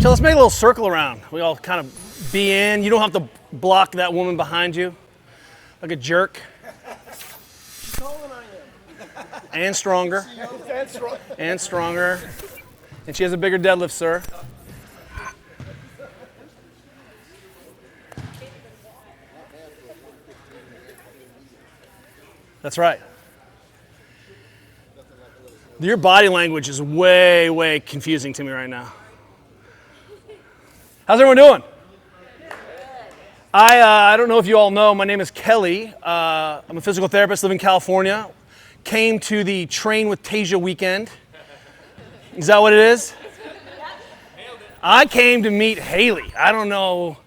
So let's make a little circle around. We all kind of be in. You don't have to block that woman behind you like a jerk. And stronger. And stronger. And she has a bigger deadlift, sir. That's right. Your body language is way, way confusing to me right now. How's everyone doing? I don't know if you all know, my name is Kelly. I'm a physical therapist, live in California. Came to the Train with Tasia weekend. Is that what it is? I came to meet Haley. I don't know.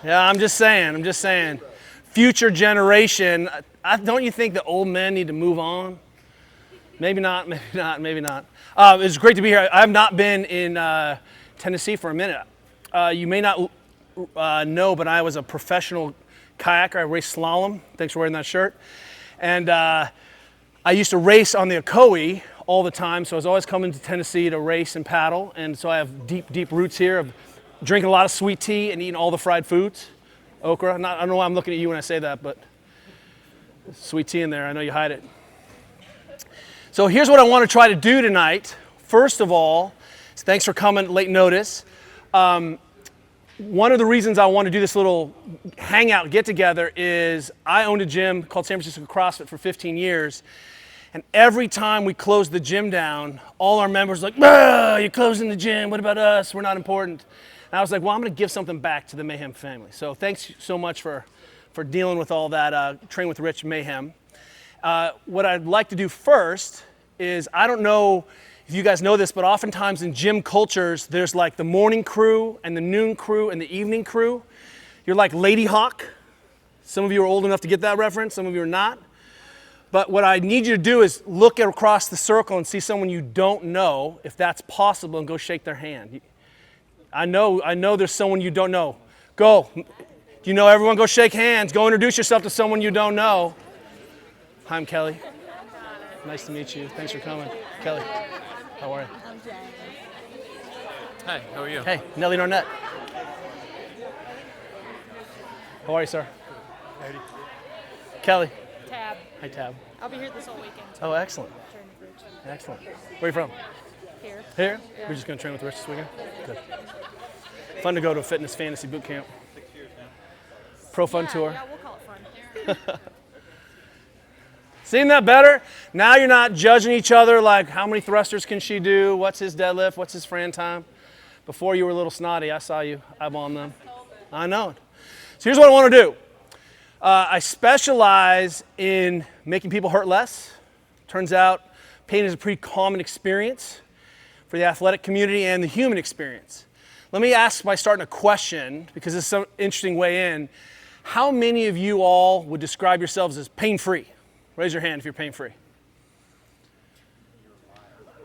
Yeah, I'm just saying. Future generation. Don't you think the old men need to move on? Maybe not. It's great to be here. I have not been in Tennessee for a minute. You may not know, but I was a professional kayaker. I raced slalom. Thanks for wearing that shirt. And I used to race on the Ocoee all the time, so I was always coming to Tennessee to race and paddle. And so I have deep, deep roots here of drinking a lot of sweet tea and eating all the fried foods. Okra. I don't know why I'm looking at you when I say that, but sweet tea in there. I know you hide it. So here's what I want to try to do tonight. First of all, thanks for coming late notice. One of the reasons I want to do this little hangout get-together is I owned a gym called San Francisco CrossFit for 15 years. And every time we closed the gym down, all our members were like, you're closing the gym. What about us? We're not important. And I was like, well, I'm going to give something back to the Mayhem family. So thanks so much for dealing with all that Train with Rich mayhem. What I'd like to do first is, I don't know if you guys know this, but oftentimes in gym cultures, there's like the morning crew and the noon crew and the evening crew. You're like Lady Hawk. Some of you are old enough to get that reference, some of you are not. But what I need you to do is look across the circle and see someone you don't know, if that's possible, and go shake their hand. I know there's someone you don't know. Go. Do you know everyone? Go shake hands. Go introduce yourself to someone you don't know. Hi, I'm Kelly. Nice to meet you. Thanks for coming. Kelly, how are you? I'm Jay. Hi, how are you? Hey, Nellie Narnett. How are you, sir? Howdy. Kelly. Tab. Hi, Tab. I'll be here this whole weekend. Oh, excellent. Train with Rich. Excellent. Where are you from? Here. Here? Yeah. We're just going to train with Rich this weekend? Good. Fun to go to a fitness fantasy boot camp. 6 years now. Pro Fun Tour. Yeah, we'll call it fun. Seeing that better? Now you're not judging each other like, how many thrusters can she do? What's his deadlift? What's his Fran time? Before you were a little snotty, I saw you eyeballing them. I know it. So here's what I want to do. I specialize in making people hurt less. Turns out pain is a pretty common experience for the athletic community and the human experience. Let me ask by starting a question, because this is some interesting way in. How many of you all would describe yourselves as pain-free? Raise your hand if you're pain-free.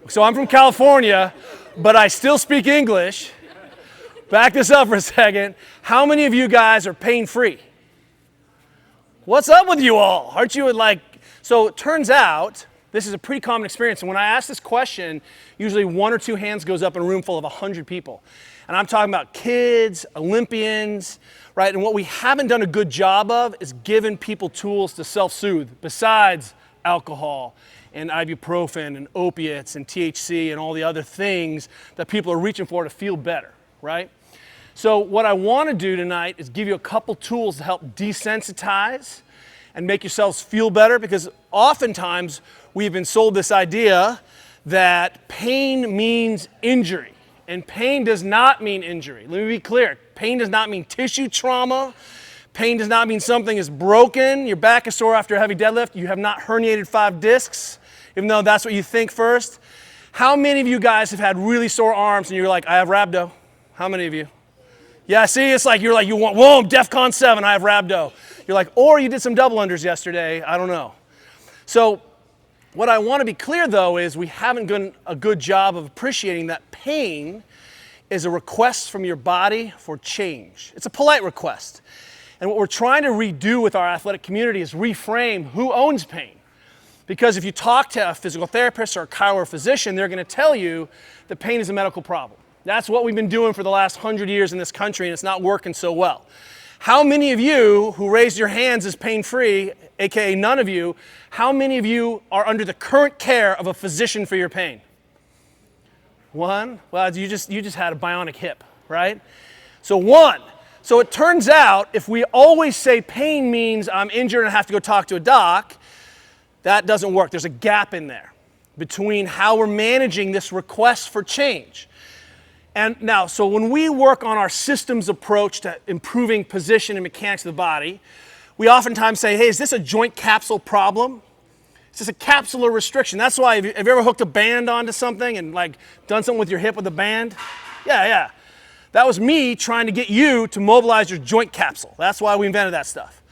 So I'm from California, but I still speak English. Back this up for a second. How many of you guys are pain-free? What's up with you all? Aren't you like, so it turns out this is a pretty common experience. And when I ask this question, usually one or two hands goes up in a room full of 100 people. And I'm talking about kids, Olympians, right? And what we haven't done a good job of is giving people tools to self-soothe besides alcohol and ibuprofen and opiates and THC and all the other things that people are reaching for to feel better, right? So what I want to do tonight is give you a couple tools to help desensitize and make yourselves feel better, because oftentimes we've been sold this idea that pain means injury. And pain does not mean injury. Let me be clear. Pain does not mean tissue trauma. Pain does not mean something is broken. Your back is sore after a heavy deadlift. You have not herniated 5 discs, even though that's what you think first. How many of you guys have had really sore arms and you're like, I have rhabdo? How many of you? Yeah, see, it's like you want, whoa, DEFCON 7, I have rhabdo. You're like, or you did some double unders yesterday, I don't know. So what I want to be clear, though, is we haven't done a good job of appreciating that pain is a request from your body for change. It's a polite request. And what we're trying to redo with our athletic community is reframe who owns pain. Because if you talk to a physical therapist or a chiropractor physician, they're going to tell you that pain is a medical problem. That's what we've been doing for the last 100 years in this country, and it's not working so well. How many of you who raised your hands as pain-free, aka none of you, how many of you are under the current care of a physician for your pain? One? Well, you just had a bionic hip, right? So one. So it turns out if we always say pain means I'm injured and I have to go talk to a doc, that doesn't work. There's a gap in there between how we're managing this request for change. And now, so when we work on our systems approach to improving position and mechanics of the body, we oftentimes say, hey, is this a joint capsule problem? Is this a capsular restriction? That's why, have you ever hooked a band onto something and like done something with your hip with a band? Yeah. That was me trying to get you to mobilize your joint capsule. That's why we invented that stuff.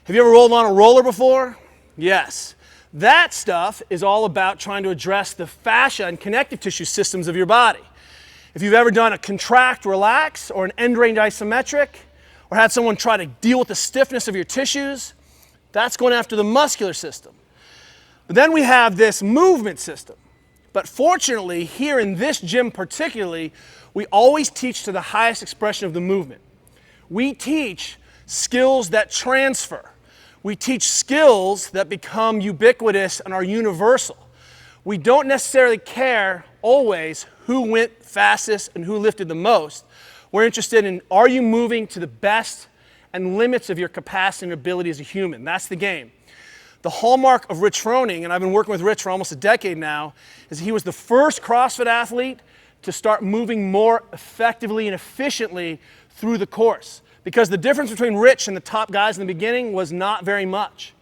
Have you ever rolled on a roller before? Yes. That stuff is all about trying to address the fascia and connective tissue systems of your body. If you've ever done a contract, relax, or an end range isometric, or had someone try to deal with the stiffness of your tissues, that's going after the muscular system. But then we have this movement system. But fortunately, here in this gym particularly, we always teach to the highest expression of the movement. We teach skills that transfer. We teach skills that become ubiquitous and are universal. We don't necessarily care always who went fastest and who lifted the most. We're interested in, are you moving to the best and limits of your capacity and ability as a human? That's the game. The hallmark of Rich Froning, and I've been working with Rich for almost a decade now, is he was the first CrossFit athlete to start moving more effectively and efficiently through the course. Because the difference between Rich and the top guys in the beginning was not very much.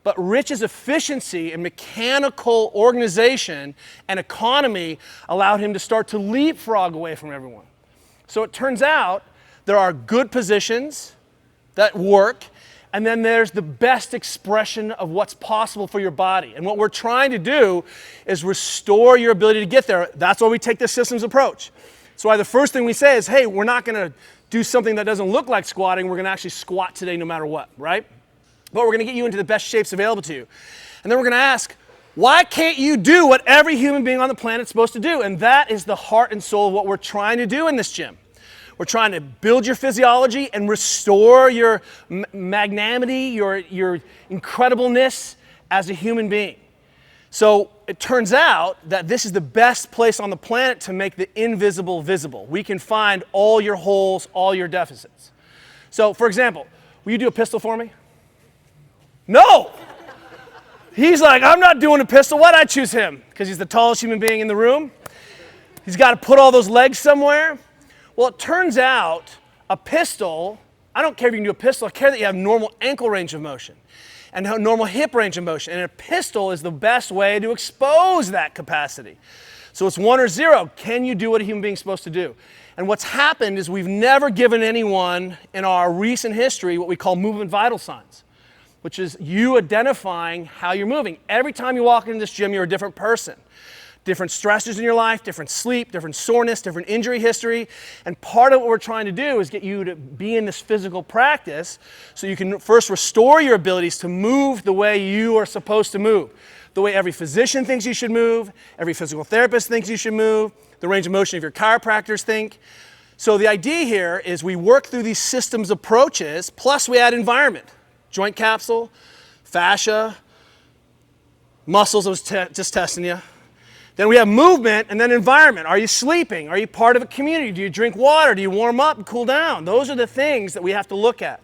But Rich's efficiency and mechanical organization and economy allowed him to start to leapfrog away from everyone. So it turns out there are good positions that work, and then there's the best expression of what's possible for your body. And what we're trying to do is restore your ability to get there. That's why we take the systems approach. So why the first thing we say is, hey, we're not going to do something that doesn't look like squatting. We're going to actually squat today no matter what, right? But we're going to get you into the best shapes available to you. And then we're going to ask, why can't you do what every human being on the planet is supposed to do? And that is the heart and soul of what we're trying to do in this gym. We're trying to build your physiology and restore your magnanimity, your incredibleness as a human being. So it turns out that this is the best place on the planet to make the invisible visible. We can find all your holes, all your deficits. So for example, will you do a pistol for me? No! He's like, I'm not doing a pistol. Why'd I choose him? Because he's the tallest human being in the room? He's got to put all those legs somewhere? Well, it turns out a pistol, I don't care if you can do a pistol, I care that you have normal ankle range of motion and normal hip range of motion. And a pistol is the best way to expose that capacity. So it's 1 or 0. Can you do what a human being is supposed to do? And what's happened is we've never given anyone in our recent history what we call movement vital signs, which is you identifying how you're moving. Every time you walk into this gym, you're a different person. Different stressors in your life, different sleep, different soreness, different injury history. And part of what we're trying to do is get you to be in this physical practice so you can first restore your abilities to move the way you are supposed to move. The way every physician thinks you should move, every physical therapist thinks you should move, the range of motion of your chiropractors think. So the idea here is we work through these systems approaches, plus we add environment. Joint capsule, fascia, muscles, I was just testing you. Then we have movement and then environment. Are you sleeping? Are you part of a community? Do you drink water? Do you warm up and cool down? Those are the things that we have to look at.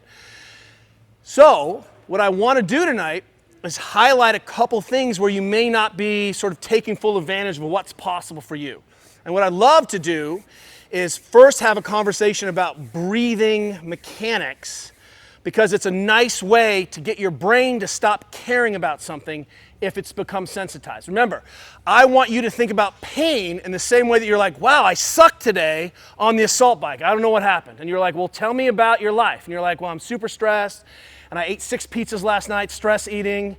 So what I want to do tonight is highlight a couple things where you may not be sort of taking full advantage of what's possible for you. And what I'd love to do is first have a conversation about breathing mechanics, because it's a nice way to get your brain to stop caring about something if it's become sensitized. Remember, I want you to think about pain in the same way that you're like, wow, I sucked today on the assault bike. I don't know what happened. And you're like, well, tell me about your life. And you're like, well, I'm super stressed, and I ate 6 pizzas last night, stress eating.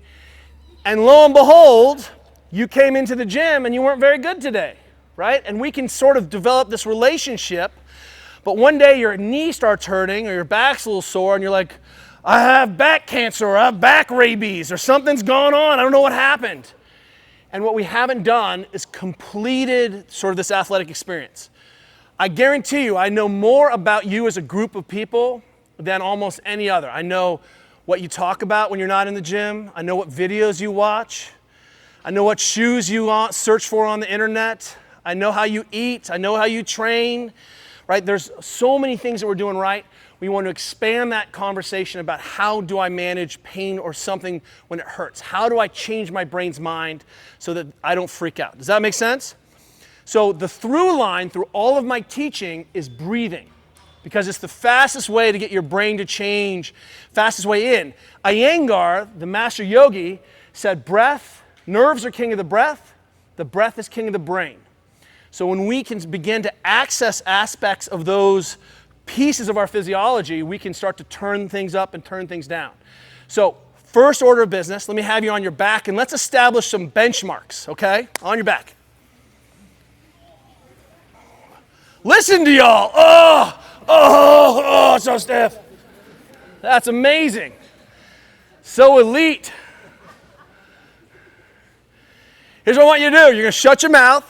And lo and behold, you came into the gym and you weren't very good today, right? And we can sort of develop this relationship, but one day your knee starts hurting or your back's a little sore and you're like, I have back cancer, or I have back rabies, or something's gone on, I don't know what happened. And what we haven't done is completed sort of this athletic experience. I guarantee you, I know more about you as a group of people than almost any other. I know what you talk about when you're not in the gym. I know what videos you watch. I know what shoes you search for on the internet. I know how you eat. I know how you train, right? There's so many things that we're doing right. We want to expand that conversation about how do I manage pain or something when it hurts? How do I change my brain's mind so that I don't freak out? Does that make sense? So the through line through all of my teaching is breathing, because it's the fastest way to get your brain to change, fastest way in. Iyengar, the master yogi, said nerves are king of the breath is king of the brain. So when we can begin to access aspects of those pieces of our physiology, we can start to turn things up and turn things down. So first order of business, let me have you on your back and let's establish some benchmarks, okay? On your back. Listen to y'all. Oh, so stiff. That's amazing. So elite. Here's what I want you to do. You're going to shut your mouth.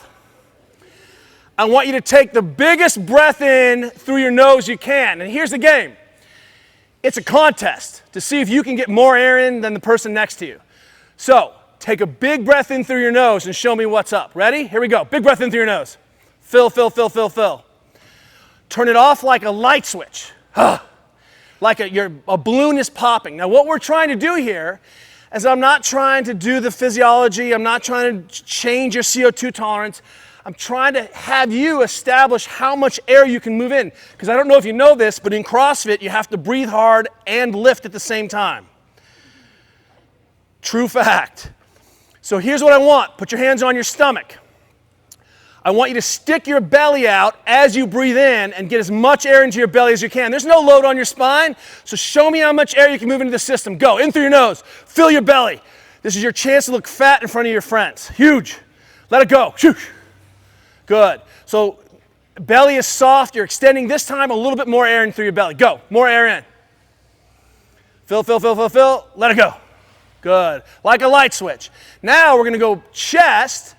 I want you to take the biggest breath in through your nose you can. And here's the game. It's a contest to see if you can get more air in than the person next to you. So take a big breath in through your nose and show me what's up. Ready? Here we go. Big breath in through your nose. Fill, fill, fill, fill, fill. Turn it off like a light switch. Like a balloon is popping. Now what we're trying to do here is I'm not trying to do the physiology. I'm not trying to change your CO2 tolerance. I'm trying to have you establish how much air you can move in. Because I don't know if you know this, but in CrossFit, you have to breathe hard and lift at the same time. True fact. So here's what I want. Put your hands on your stomach. I want you to stick your belly out as you breathe in and get as much air into your belly as you can. There's no load on your spine, so show me how much air you can move into the system. Go, in through your nose. Fill your belly. This is your chance to look fat in front of your friends. Huge. Let it go. Good. So belly is soft. You're extending this time a little bit more air in through your belly. Go. More air in. Fill, fill, fill, fill, fill. Let it go. Good. Like a light switch. Now we're going to go chest.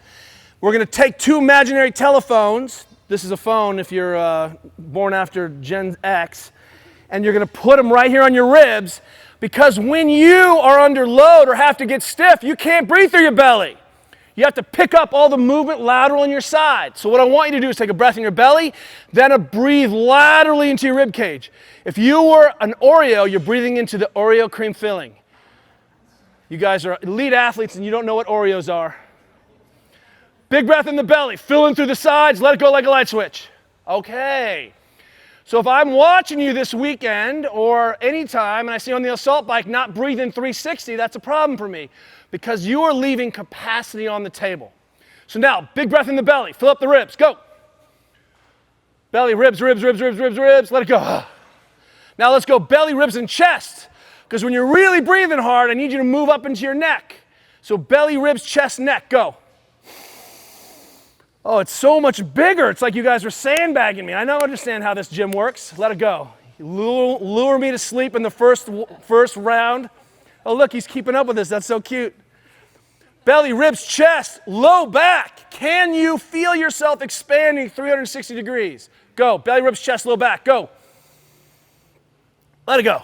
We're going to take two imaginary telephones. This is a phone if you're born after Gen X. And you're going to put them right here on your ribs, because when you are under load or have to get stiff, you can't breathe through your belly. You have to pick up all the movement lateral in your side. So what I want you to do is take a breath in your belly, then a breathe laterally into your rib cage. If you were an Oreo, you're breathing into the Oreo cream filling. You guys are elite athletes and you don't know what Oreos are. Big breath in the belly, fill in through the sides, let it go like a light switch. Okay. So if I'm watching you this weekend or anytime and I see you on the assault bike not breathing 360, that's a problem for me, because you are leaving capacity on the table. So now, big breath in the belly, fill up the ribs, go. Belly, ribs, ribs, ribs, ribs, ribs, ribs, let it go. Now let's go belly, ribs, and chest, because when you're really breathing hard, I need you to move up into your neck. So belly, ribs, chest, neck, go. Oh, it's so much bigger. It's like you guys are sandbagging me. I don't understand how this gym works. Let it go. You lure me to sleep in the first round. Oh, look, he's keeping up with this. That's so cute. Belly, ribs, chest, low back. Can you feel yourself expanding 360 degrees? Go. Belly, ribs, chest, low back. Go. Let it go.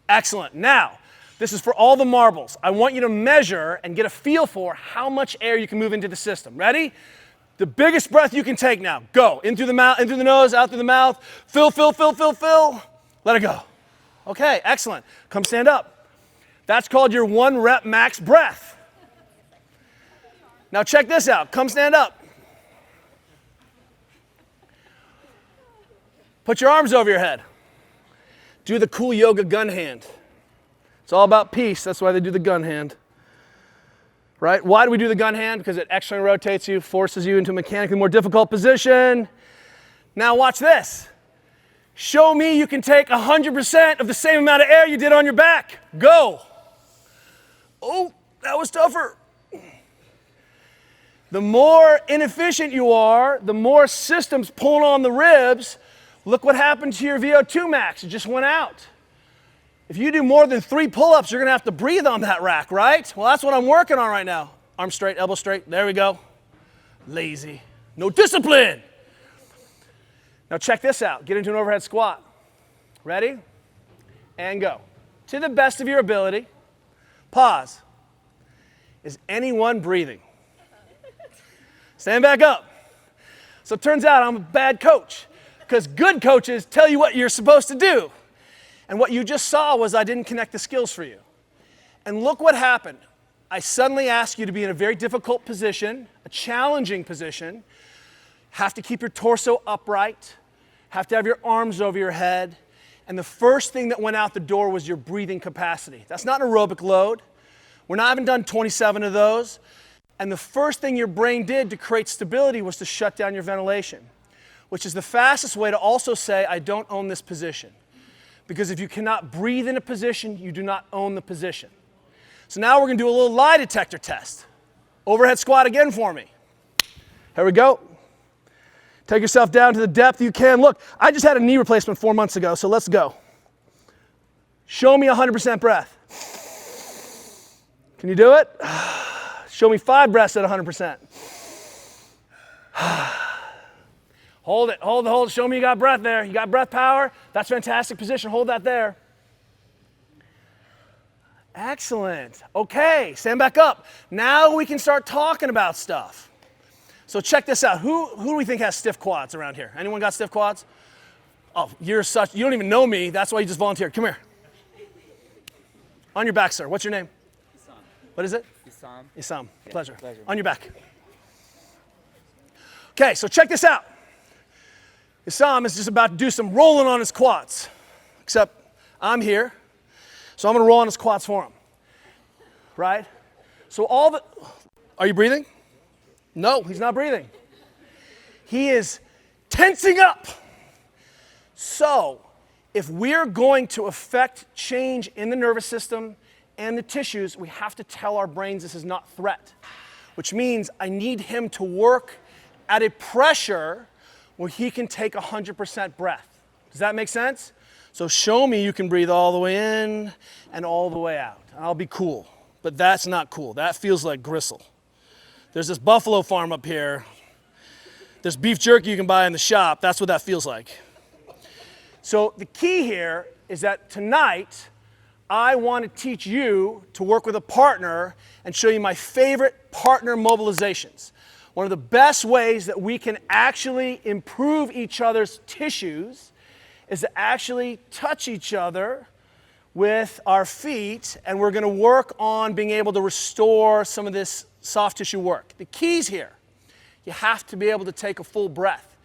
Excellent. Now, this is for all the marbles. I want you to measure and get a feel for how much air you can move into the system. Ready? The biggest breath you can take now. Go. In through the mouth, in through the nose, out through the mouth. Fill, fill, fill, fill, fill. Let it go. Okay, excellent. Come stand up. That's called your 1 rep max breath. Now check this out. Come stand up. Put your arms over your head. Do the cool yoga gun hand. It's all about peace. That's why they do the gun hand. Right? Why do we do the gun hand? Because it externally rotates you, forces you into a mechanically more difficult position. Now watch this. Show me you can take 100% of the same amount of air you did on your back. Go. Oh, that was tougher. The more inefficient you are, the more systems pulling on the ribs. Look what happened to your VO2 max. It just went out. If you do more than 3 pull-ups, you're going to have to breathe on that rack, right? Well, that's what I'm working on right now. Arm straight, elbow straight. There we go. Lazy. No discipline. Now check this out. Get into an overhead squat. Ready? And go. To the best of your ability. Pause. Is anyone breathing? Stand back up. So it turns out I'm a bad coach because good coaches tell you what you're supposed to do. And what you just saw was I didn't connect the skills for you. And look what happened. I suddenly asked you to be in a very difficult position, a challenging position, have to keep your torso upright, have to have your arms over your head, and the first thing that went out the door was your breathing capacity. That's not an aerobic load. Haven't done 27 of those. And the first thing your brain did to create stability was to shut down your ventilation, which is the fastest way to also say, I don't own this position. Because if you cannot breathe in a position, you do not own the position. So now we're going to do a little lie detector test. Overhead squat again for me. Here we go. Take yourself down to the depth you can. Look, I just had a knee replacement 4 months ago, so let's go. Show me 100% breath. Can you do it? Show me 5 breaths at 100%. Hold it, hold it. Show me you got breath there. You got breath power. That's fantastic position. Hold that there. Excellent. Okay, stand back up. Now we can start talking about stuff. So check this out. Who do we think has stiff quads around here? Anyone got stiff quads? Oh, you don't even know me. That's why you just volunteered. Come here. On your back, sir. What's your name? Isam. What is it? Isam. Isam. Yeah, Pleasure. pleasure. On your back. Okay, so check this out. Isam is just about to do some rolling on his quads. Except I'm here, so I'm going to roll on his quads for him. Right? So are you breathing? No, he's not breathing. He is tensing up. So, if we're going to affect change in the nervous system and the tissues, we have to tell our brains this is not threat, which means I need him to work at a pressure where he can take 100% breath. Does that make sense? So show me you can breathe all the way in and all the way out. I'll be cool, but that's not cool. That feels like gristle. There's this buffalo farm up here. There's beef jerky you can buy in the shop. That's what that feels like. So the key here is that tonight, I want to teach you to work with a partner and show you my favorite partner mobilizations. One of the best ways that we can actually improve each other's tissues is to actually touch each other with our feet, and we're going to work on being able to restore some of this soft tissue work. The keys here, you have to be able to take a full breath.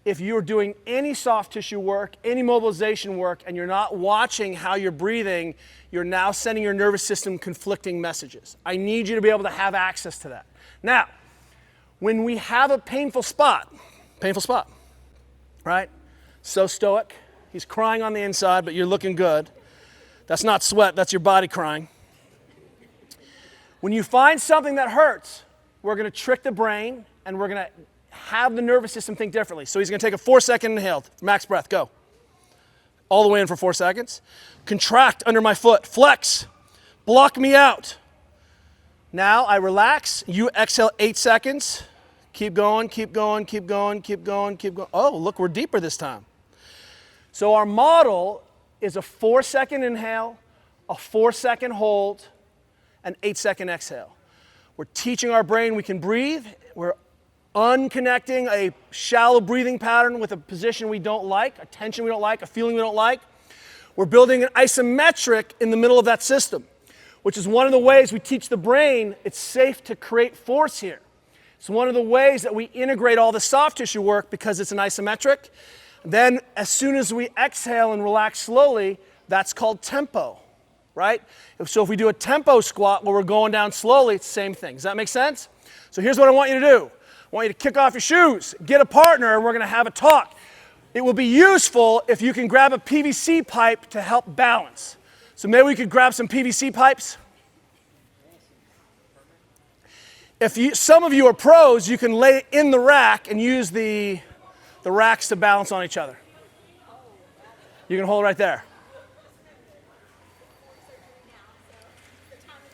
If you're doing any soft tissue work, any mobilization work, and you're not watching how you're breathing, you're now sending your nervous system conflicting messages. I need you to be able to have access to that. Now, when we have a painful spot, right? So stoic. He's crying on the inside, but you're looking good. That's not sweat, that's your body crying. When you find something that hurts, we're going to trick the brain and we're going to have the nervous system think differently. So he's going to take a 4-second inhale, max breath, go. All the way in for 4 seconds. Contract under my foot, flex, block me out. Now I relax, you exhale 8 seconds. Keep going, keep going, keep going, keep going, keep going. Oh, look, we're deeper this time. So our model is a 4-second inhale, a 4-second hold, an 8-second exhale. We're teaching our brain we can breathe. We're unconnecting a shallow breathing pattern with a position we don't like, a tension we don't like, a feeling we don't like. We're building an isometric in the middle of that system, which is one of the ways we teach the brain it's safe to create force here. It's one of the ways that we integrate all the soft tissue work because it's an isometric. Then as soon as we exhale and relax slowly, that's called tempo, right? So if we do a tempo squat where we're going down slowly, it's the same thing. Does that make sense? So here's what I want you to do. I want you to kick off your shoes, get a partner, and we're going to have a talk. It will be useful if you can grab a PVC pipe to help balance. So maybe we could grab some PVC pipes. Some of you are pros, you can lay it in the rack and use the racks to balance on each other. You can hold it right there.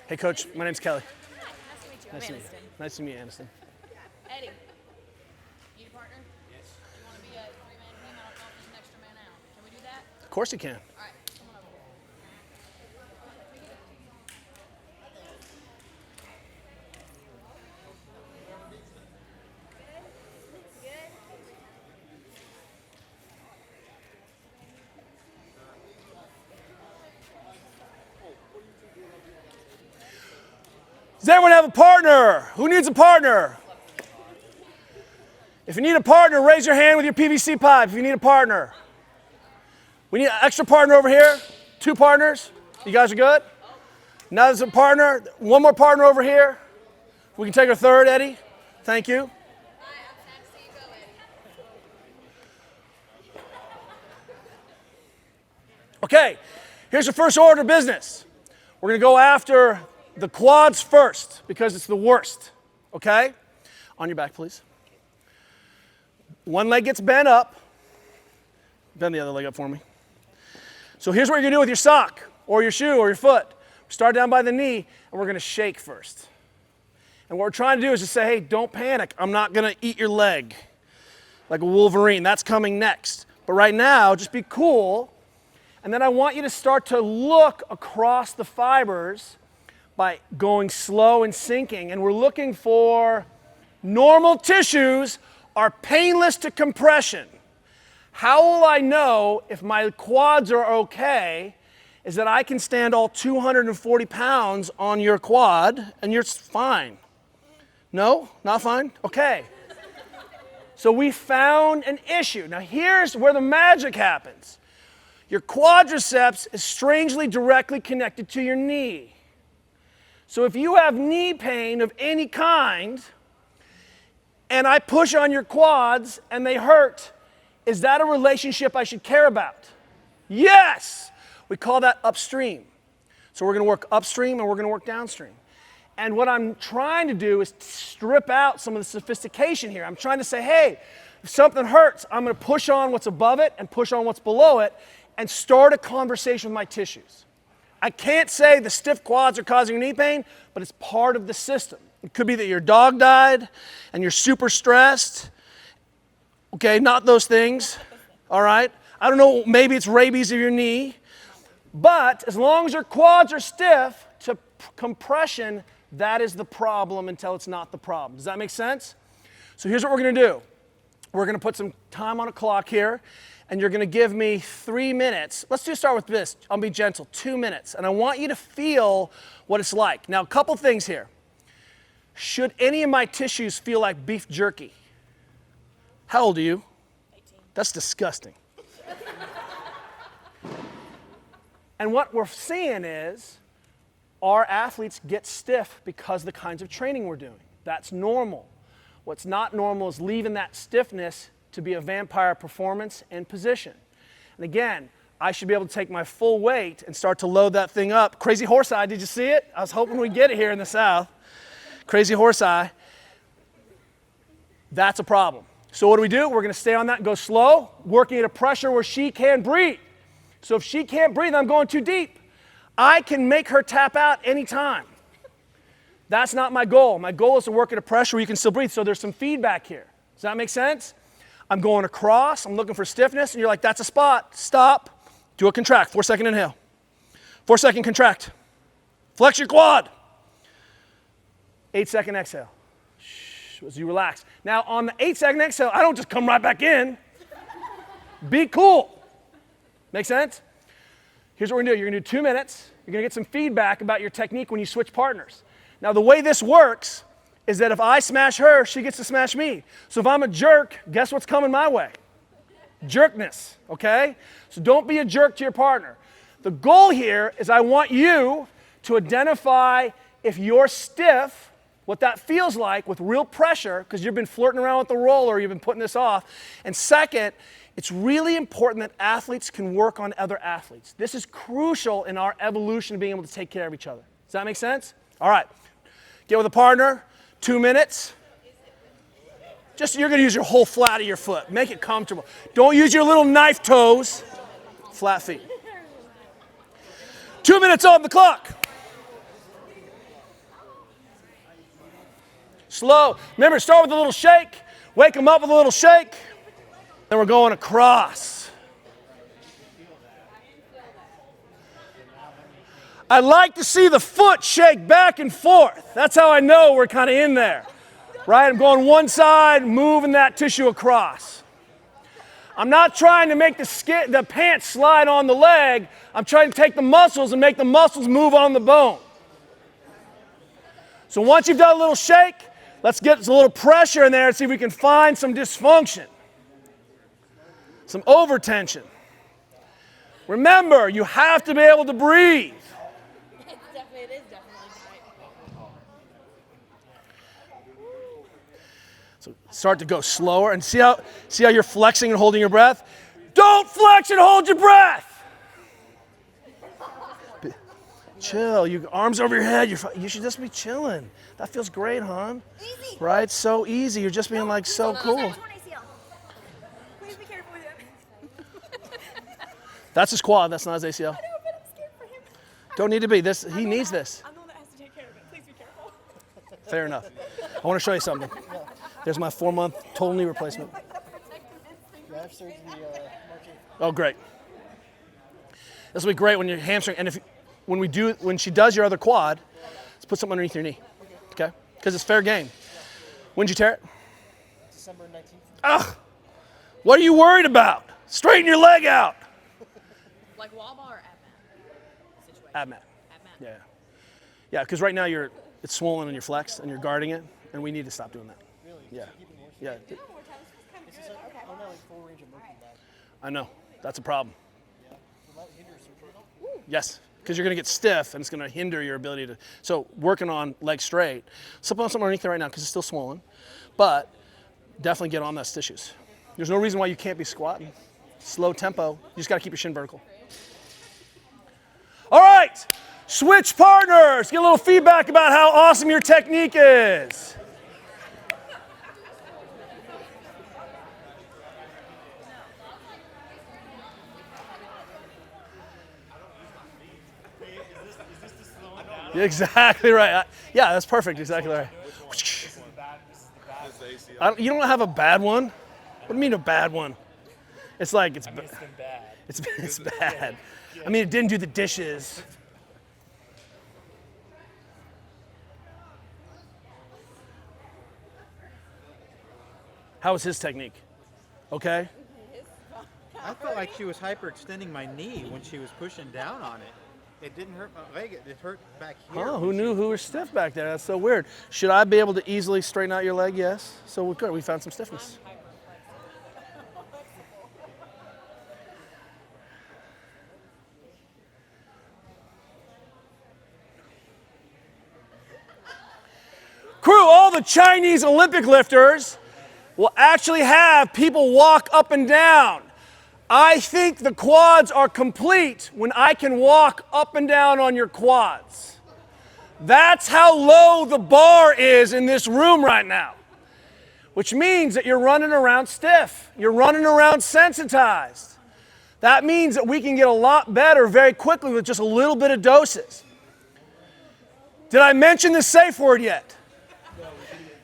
Hey, Coach, my name's Kelly. Nice to meet you. Nice to meet you. Nice to meet you, Aniston. Eddie, you a partner? Yes. You want to be a 3-man team course you can. Does everyone have a partner? Who needs a partner? If you need a partner, raise your hand with your PVC pipe if you need a partner. We need an extra partner over here. 2 partners. You guys are good? Now there's a partner. 1 more partner over here. We can take our 3rd, Eddie. Thank you. Okay, here's your first order of business. We're going to go after the quads first because it's the worst, okay? On your back, please. 1 leg gets bent up. Bend the other leg up for me. So here's what you're going to do with your sock or your shoe or your foot. Start down by the knee, and we're going to shake first. And what we're trying to do is just say, hey, don't panic. I'm not going to eat your leg like a Wolverine. That's coming next. But right now, just be cool. And then I want you to start to look across the fibers by going slow and sinking. And we're looking for normal tissues are painless to compression. How will I know if my quads are okay is that I can stand all 240 pounds on your quad and you're fine. No? Not fine? Okay. So we found an issue. Now here's where the magic happens. Your quadriceps is strangely directly connected to your knee. So if you have knee pain of any kind, and I push on your quads and they hurt, is that a relationship I should care about? Yes! We call that upstream. So we're going to work upstream and we're going to work downstream. And what I'm trying to do is strip out some of the sophistication here. I'm trying to say, hey, if something hurts, I'm going to push on what's above it and push on what's below it and start a conversation with my tissues. I can't say the stiff quads are causing your knee pain, but it's part of the system. It could be that your dog died and you're super stressed. Okay, not those things, all right? I don't know, maybe it's rabies of your knee. But as long as your quads are stiff to compression, that is the problem until it's not the problem. Does that make sense? So here's what we're going to do. We're going to put some time on a clock here, and you're going to give me 3 minutes. Let's just start with this. I'll be gentle, 2 minutes. And I want you to feel what it's like. Now, a couple things here. Should any of my tissues feel like beef jerky? How old are you? 18. That's disgusting. And what we're seeing is our athletes get stiff because of the kinds of training we're doing. That's normal. What's not normal is leaving that stiffness to be a vampire performance and position. And again, I should be able to take my full weight and start to load that thing up. Crazy horse eye, did you see it? I was hoping we'd get it here in the South. Crazy horse eye. That's a problem. So what do? We're going to stay on that and go slow, working at a pressure where she can breathe. So if she can't breathe, I'm going too deep. I can make her tap out anytime. That's not my goal. My goal is to work at a pressure where you can still breathe. So there's some feedback here. Does that make sense? I'm going across. I'm looking for stiffness. And you're like, that's a spot. Stop. Do a contract. 4-second inhale. 4-second contract. Flex your quad. 8-second exhale. Shh, as you relax. Now, on the 8-second exhale, I don't just come right back in. Be cool. Make sense? Here's what we're going to do. You're going to do 2 minutes. You're going to get some feedback about your technique when you switch partners. Now, the way this works is that if I smash her, she gets to smash me. So if I'm a jerk, guess what's coming my way? Jerkness, okay? So don't be a jerk to your partner. The goal here is I want you to identify if you're stiff, what that feels like with real pressure, because you've been flirting around with the roller, you've been putting this off. And second, it's really important that athletes can work on other athletes. This is crucial in our evolution of being able to take care of each other. Does that make sense? All right. Get with a partner, 2 minutes. You're going to use your whole flat of your foot. Make it comfortable. Don't use your little knife toes. Flat feet. 2 minutes on the clock. Slow. Remember, start with a little shake. Wake them up with a little shake. Then we're going across. I like to see the foot shake back and forth. That's how I know we're kind of in there, right? I'm going one side, moving that tissue across. I'm not trying to make the pants slide on the leg. I'm trying to take the muscles and make the muscles move on the bone. So once you've done a little shake, let's get a little pressure in there and see if we can find some dysfunction, some overtension. Remember, you have to be able to breathe. It is definitely tight. So start to go slower and see how you're flexing and holding your breath. Don't flex and hold your breath. Chill. You arms over your head. You should just be chilling. That feels great, hon. Easy. Right? So easy. You're just being like so cool. Please be careful with him. That's his quad. That's not his ACL. I know, but I'm scared for him. Don't need to be. He needs this. I'm the one that has to take care of it. Please be careful. Fair enough. I want to show you something. There's my 4-month total knee replacement. I have surgery March 8th. Oh, great. This will be great when your hamstring, and when she does your other quad, let's put something underneath your knee, okay? Because it's fair game. When'd you tear it? December 19th. Ugh! What are you worried about? Straighten your leg out. Like wall ball or ab mat situation? Ab mat. Ab mat. Yeah. Yeah, because right now it's swollen and you're flexed and you're guarding it, and we need to stop doing that. Really? Yeah. Keeping worse? Yeah. It's just like, I'm not like full range of motion back. I know. That's a problem. Yeah. Will that hinder surgery? Yes, because you're going to get stiff and it's going to hinder your ability to. So working on leg straight, slip on something underneath it right now because it's still swollen, but definitely get on those tissues. There's no reason why you can't be squatting. Slow tempo. You just got to keep your shin vertical. All right, switch partners. Get a little feedback about how awesome your technique is. Exactly right. Yeah, that's perfect. Exactly right. You don't have a bad one? What do you mean a bad one? It's like it's been bad. It's bad. I mean, it didn't do the dishes. How was his technique? Okay. I felt like she was hyperextending my knee when she was pushing down on it. It didn't hurt my leg. It hurt back here. Oh, who knew who was stiff back there? That's so weird. Should I be able to easily straighten out your leg? Yes. So we're good. We found some stiffness. Crew, all the Chinese Olympic lifters will actually have people walk up and down. I think the quads are complete when I can walk up and down on your quads. That's how low the bar is in this room right now, which means that you're running around stiff. You're running around sensitized. That means that we can get a lot better very quickly with just a little bit of doses. Did I mention the safe word yet?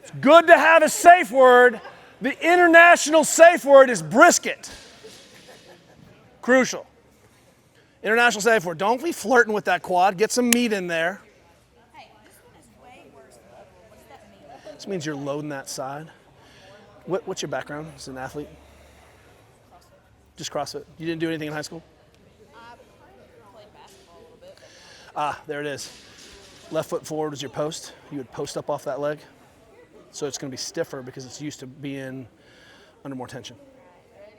It's good to have a safe word. The international safe word is brisket. Crucial. International safe word. Don't be flirting with that quad. Get some meat in there. Hey, this one is way worse than the other one. What does that mean? This means you're loading that side. What's your background as an athlete? CrossFit. Just CrossFit. You didn't do anything in high school? I played basketball a little bit. Ah, there it is. Left foot forward was your post. You would post up off that leg. So it's going to be stiffer because it's used to being under more tension.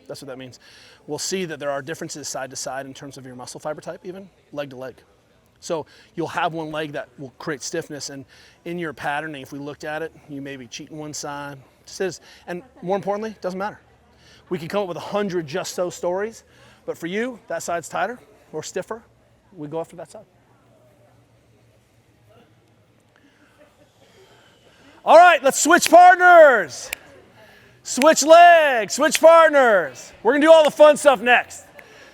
That's what that means. We'll see that there are differences side to side in terms of your muscle fiber type, even leg to leg. So you'll have one leg that will create stiffness, and in your patterning, if we looked at it, you may be cheating one side. And more importantly, it doesn't matter. We can come up with 100 just so stories, but for you, that side's tighter or stiffer, we go after that side. All right, let's switch partners. Switch legs, switch partners. We're gonna do all the fun stuff next.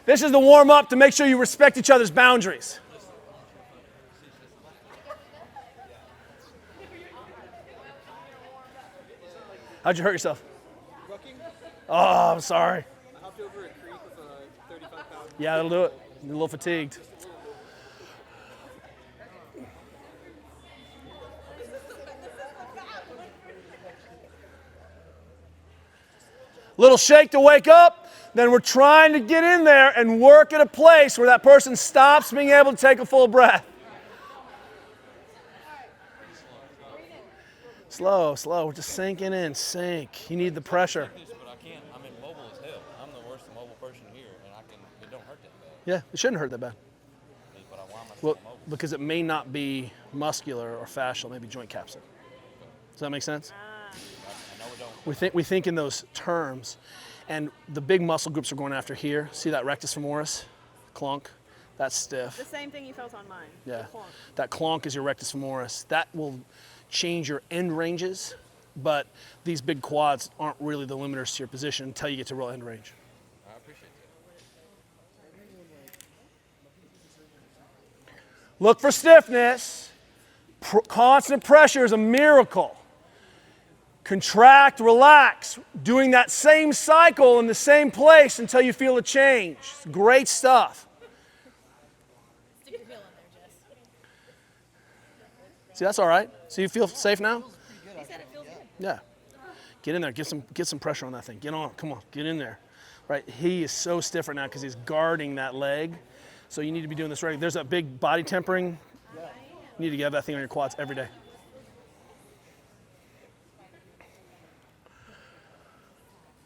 This is the warm up to make sure you respect each other's boundaries. How'd you hurt yourself? Oh, I'm sorry. I hopped over a creek with a 35-pound. Yeah, that'll do it. You're a little fatigued. Little shake to wake up. Then we're trying to get in there and work at a place where that person stops being able to take a full breath. Slow, slow. We're just sinking in. Sink. You need the pressure. But I can't. I'm immobile as hell. I'm the worst mobile person here, and it don't hurt that bad. Yeah, it shouldn't hurt that bad. But why am I so Well, mobile? because it may not be muscular or fascial, maybe joint capsid. Does that make sense? I know it don't. We think in those terms, and the big muscle groups are going after here. See that rectus femoris, clunk? That's stiff. The same thing you felt on mine. Yeah, The clunk. that clonk is your rectus femoris. That will change your end ranges, but these big quads aren't really the limiters to your position until you get to real end range. I appreciate that. Look for stiffness. Constant pressure is a miracle. Contract, relax, doing that same cycle in the same place until you feel a change. Great stuff. Stick your heel in there, Jess. See, that's all right. So you feel safe now? He said it feels good. Yeah. Get in there. Get some pressure on that thing. Get on. Come on. Get in there. Right. He is so stiff right now because he's guarding that leg. So you need to be doing this right. There's that big body tempering. You need to have that thing on your quads every day.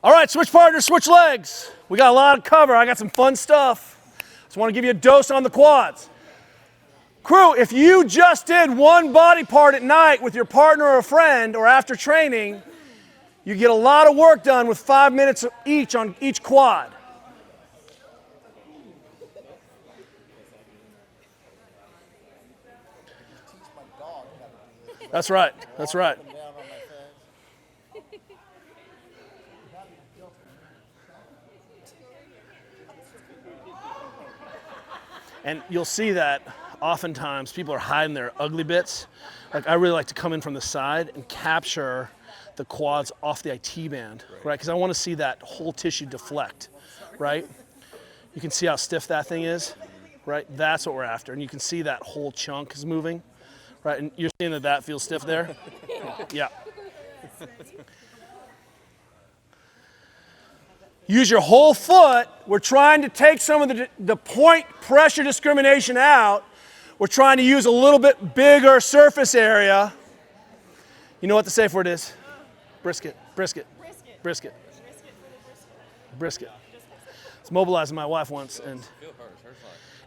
All right, switch partners, switch legs. We got a lot of cover. I got some fun stuff. Just want to give you a dose on the quads. Crew, if you just did one body part at night with your partner or a friend or after training, you get a lot of work done with 5 minutes each on each quad. That's right. That's right. And you'll see that oftentimes people are hiding their ugly bits. Like I really like to come in from the side and capture the quads off the IT band, right? Because I want to see that whole tissue deflect, right? You can see how stiff that thing is, right? That's what we're after. And you can see that whole chunk is moving, right? And you're seeing that feels stiff there? Yeah. Use your whole foot. We're trying to take some of the point pressure discrimination out. We're trying to use a little bit bigger surface area. You know what the safe word is? Brisket, brisket, brisket, brisket. I was mobilizing my wife once,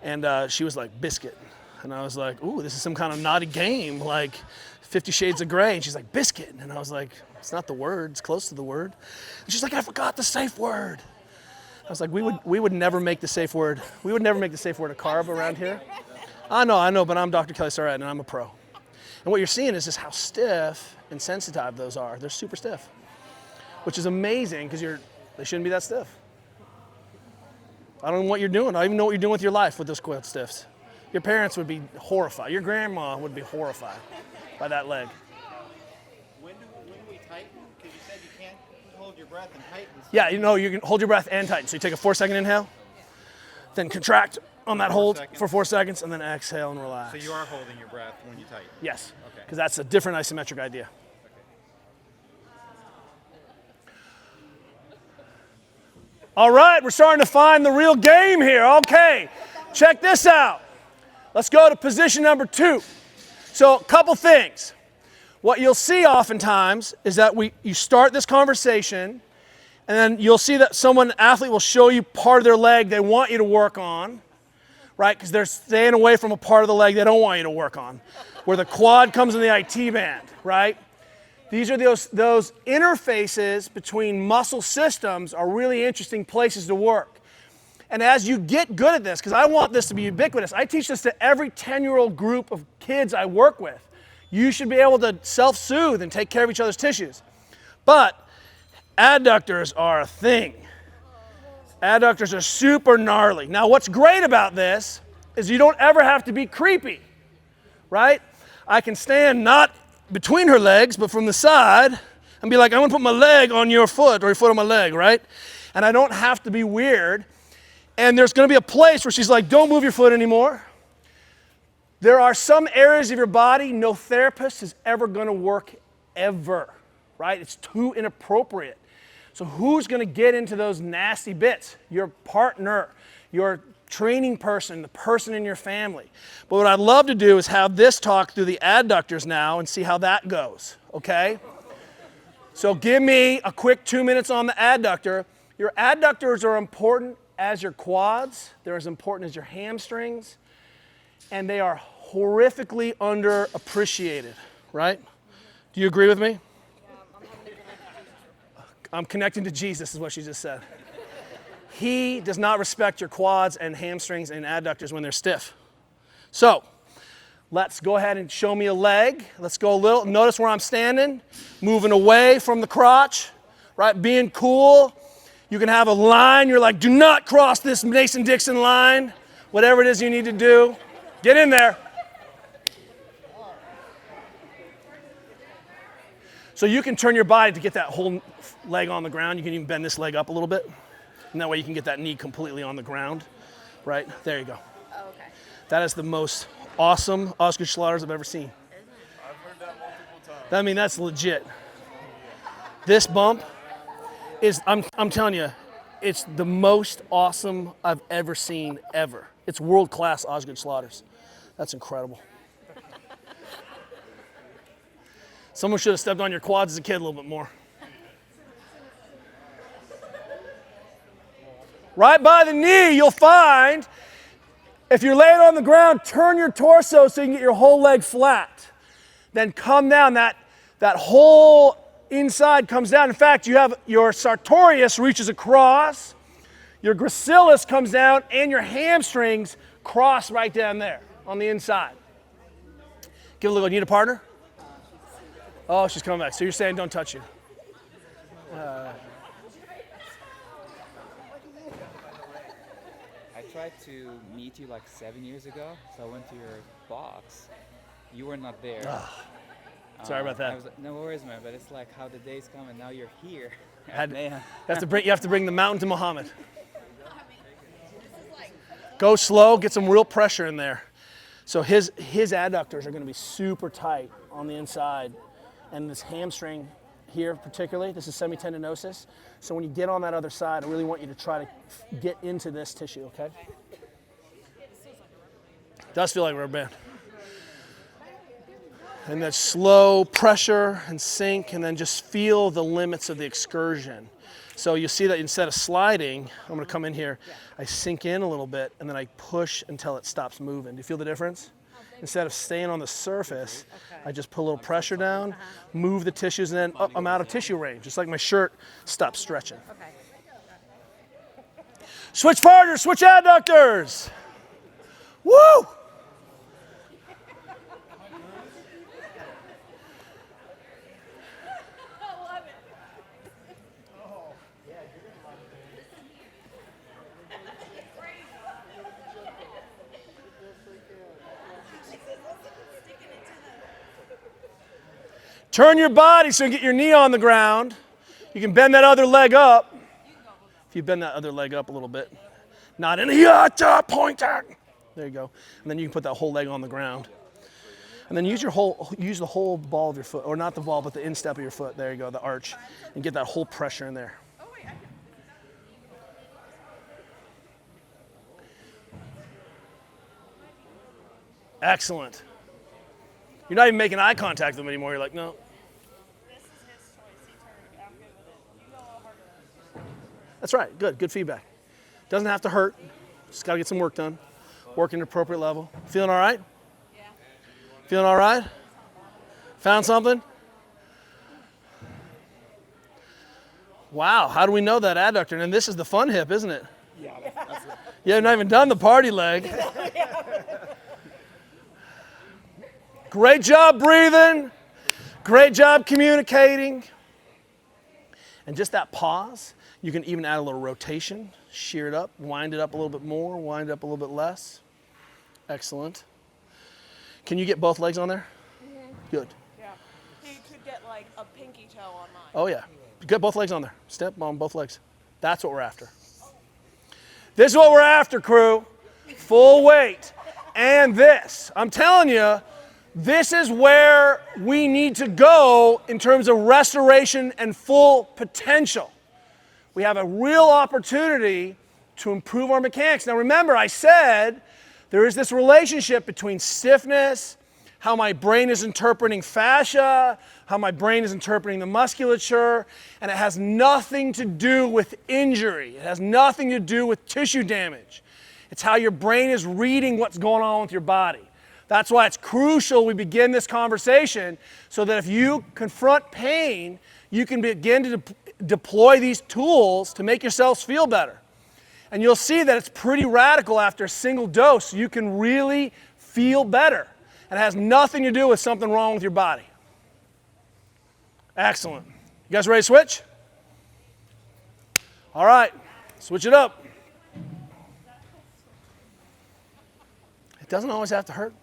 and she was like, biscuit. And I was like, ooh, this is some kind of naughty game, like 50 Shades of Grey. And she's like, biscuit. And I was like, it's not the word, it's close to the word. And she's like, I forgot the safe word. I was like, we would never make the safe word. We would never make the safe word a carb around here. I know, but I'm Dr. Kelly Starrett and I'm a pro. And what you're seeing is just how stiff and sensitive those are. They're super stiff, which is amazing because they shouldn't be that stiff. I don't know what you're doing. I don't even know what you're doing with your life with those quad stiffs. Your parents would be horrified. Your grandma would be horrified by that leg. When do we tighten? Because you said you can't hold your breath and tighten. Yeah, you can hold your breath and tighten. So you take a 4-second inhale, then contract on that hold for 4 seconds, and then exhale and relax. So you are holding your breath when you tighten? Yes, Okay. because that's a different isometric idea. All right, we're starting to find the real game here. Okay, check this out. Let's go to position number 2. So a couple things. What you'll see oftentimes is that you start this conversation, and then you'll see that athlete will show you part of their leg they want you to work on, right? Because they're staying away from a part of the leg they don't want you to work on, where the quad comes in the IT band, right? These are those interfaces between muscle systems are really interesting places to work. And as you get good at this, because I want this to be ubiquitous, I teach this to every 10-year-old group of kids I work with. You should be able to self-soothe and take care of each other's tissues. But adductors are a thing. Adductors are super gnarly. Now, what's great about this is you don't ever have to be creepy, right? I can stand not between her legs, but from the side and be like, I'm gonna put my leg on your foot or your foot on my leg, right? And I don't have to be weird. And there's gonna be a place where she's like, don't move your foot anymore. There are some areas of your body no therapist is ever gonna work ever, right? It's too inappropriate. So who's going to get into those nasty bits? Your partner, your training person, the person in your family. But what I'd love to do is have this talk through the adductors now and see how that goes, okay? So give me a quick 2 minutes on the adductor. Your adductors are important as your quads. They're as important as your hamstrings. And they are horrifically underappreciated, right? Do you agree with me? I'm connecting to Jesus is what she just said. He does not respect your quads and hamstrings and adductors when they're stiff. So let's go ahead and show me a leg. Let's go a little. Notice where I'm standing, moving away from the crotch, right? Being cool. You can have a line. You're like, do not cross this Mason-Dixon line. Whatever it is you need to do, get in there. So you can turn your body to get that whole leg on the ground. You can even bend this leg up a little bit. And that way you can get that knee completely on the ground, right? There you go. Oh, okay. That is the most awesome Ausgleich I've ever seen. I've heard that multiple times. I mean, that's legit. This bump is, I'm telling you, it's the most awesome I've ever seen, ever. It's world-class Ausgleich. That's incredible. Someone should have stepped on your quads as a kid a little bit more. Right by the knee, you'll find, if you're laying on the ground, turn your torso so you can get your whole leg flat. Then come down, that whole inside comes down. In fact, you have your sartorius reaches across, your gracilis comes down, and your hamstrings cross right down there on the inside. Give it a look. Need a partner? Oh, she's coming back. So you're saying don't touch you. I tried to meet you like 7 years ago, so I went to your box. You were not there. Sorry about that. I was like, no worries, man, but it's like how the days come and now you're here. You have to bring the mountain to Muhammad. Go slow, get some real pressure in there. So his adductors are going to be super tight on the inside. And this hamstring here particularly, this is semitendinosus. So when you get on that other side, I really want you to try to get into this tissue, okay? It does feel like a rubber band. And that slow pressure and sink, and then just feel the limits of the excursion. So you see that instead of sliding, I'm going to come in here, I sink in a little bit, and then I push until it stops moving. Do you feel the difference? Instead of staying on the surface, I just put a little pressure down, move the tissues, and then I'm out of tissue range. Just like my shirt stops stretching. Okay. Switch partners, switch adductors. Woo! Turn your body so you can get your knee on the ground. You can bend that other leg up. If you bend that other leg up a little bit. Not in a yatta pointer. There you go. And then you can put that whole leg on the ground. And then use the whole ball of your foot, or not the ball, but the instep of your foot. There you go, the arch. And get that whole pressure in there. Excellent. You're not even making eye contact with them anymore. You're like, no. This is his choice. He turned. I'm good with it. You go a little harder than this. That's right. Good feedback. Doesn't have to hurt. Just got to get some work done. Work at an appropriate level. Feeling all right? Yeah. Feeling all right? Found something? Wow. How do we know that adductor? And this is the fun hip, isn't it? Yeah. You haven't even done the party leg. Great job breathing. Great job communicating. And just that pause, you can even add a little rotation, shear it up, wind it up a little bit more, wind it up a little bit less. Excellent. Can you get both legs on there? Mm-hmm. Good. Yeah. He could get like a pinky toe on mine. Oh yeah. Get both legs on there. Step on both legs. That's what we're after. This is what we're after, crew. Full weight. And this. I'm telling you, this is where we need to go in terms of restoration and full potential. we have a real opportunity to improve our mechanics. Now remember, I said there is this relationship between stiffness, how my brain is interpreting fascia, how my brain is interpreting the musculature, and it has nothing to do with injury. It has nothing to do with tissue damage. It's how your brain is reading what's going on with your body. That's why it's crucial we begin this conversation so that if you confront pain, you can begin to deploy these tools to make yourselves feel better. And you'll see that it's pretty radical after a single dose. You can really feel better. And it has nothing to do with something wrong with your body. Excellent. You guys ready to switch? All right, switch it up. It doesn't always have to hurt.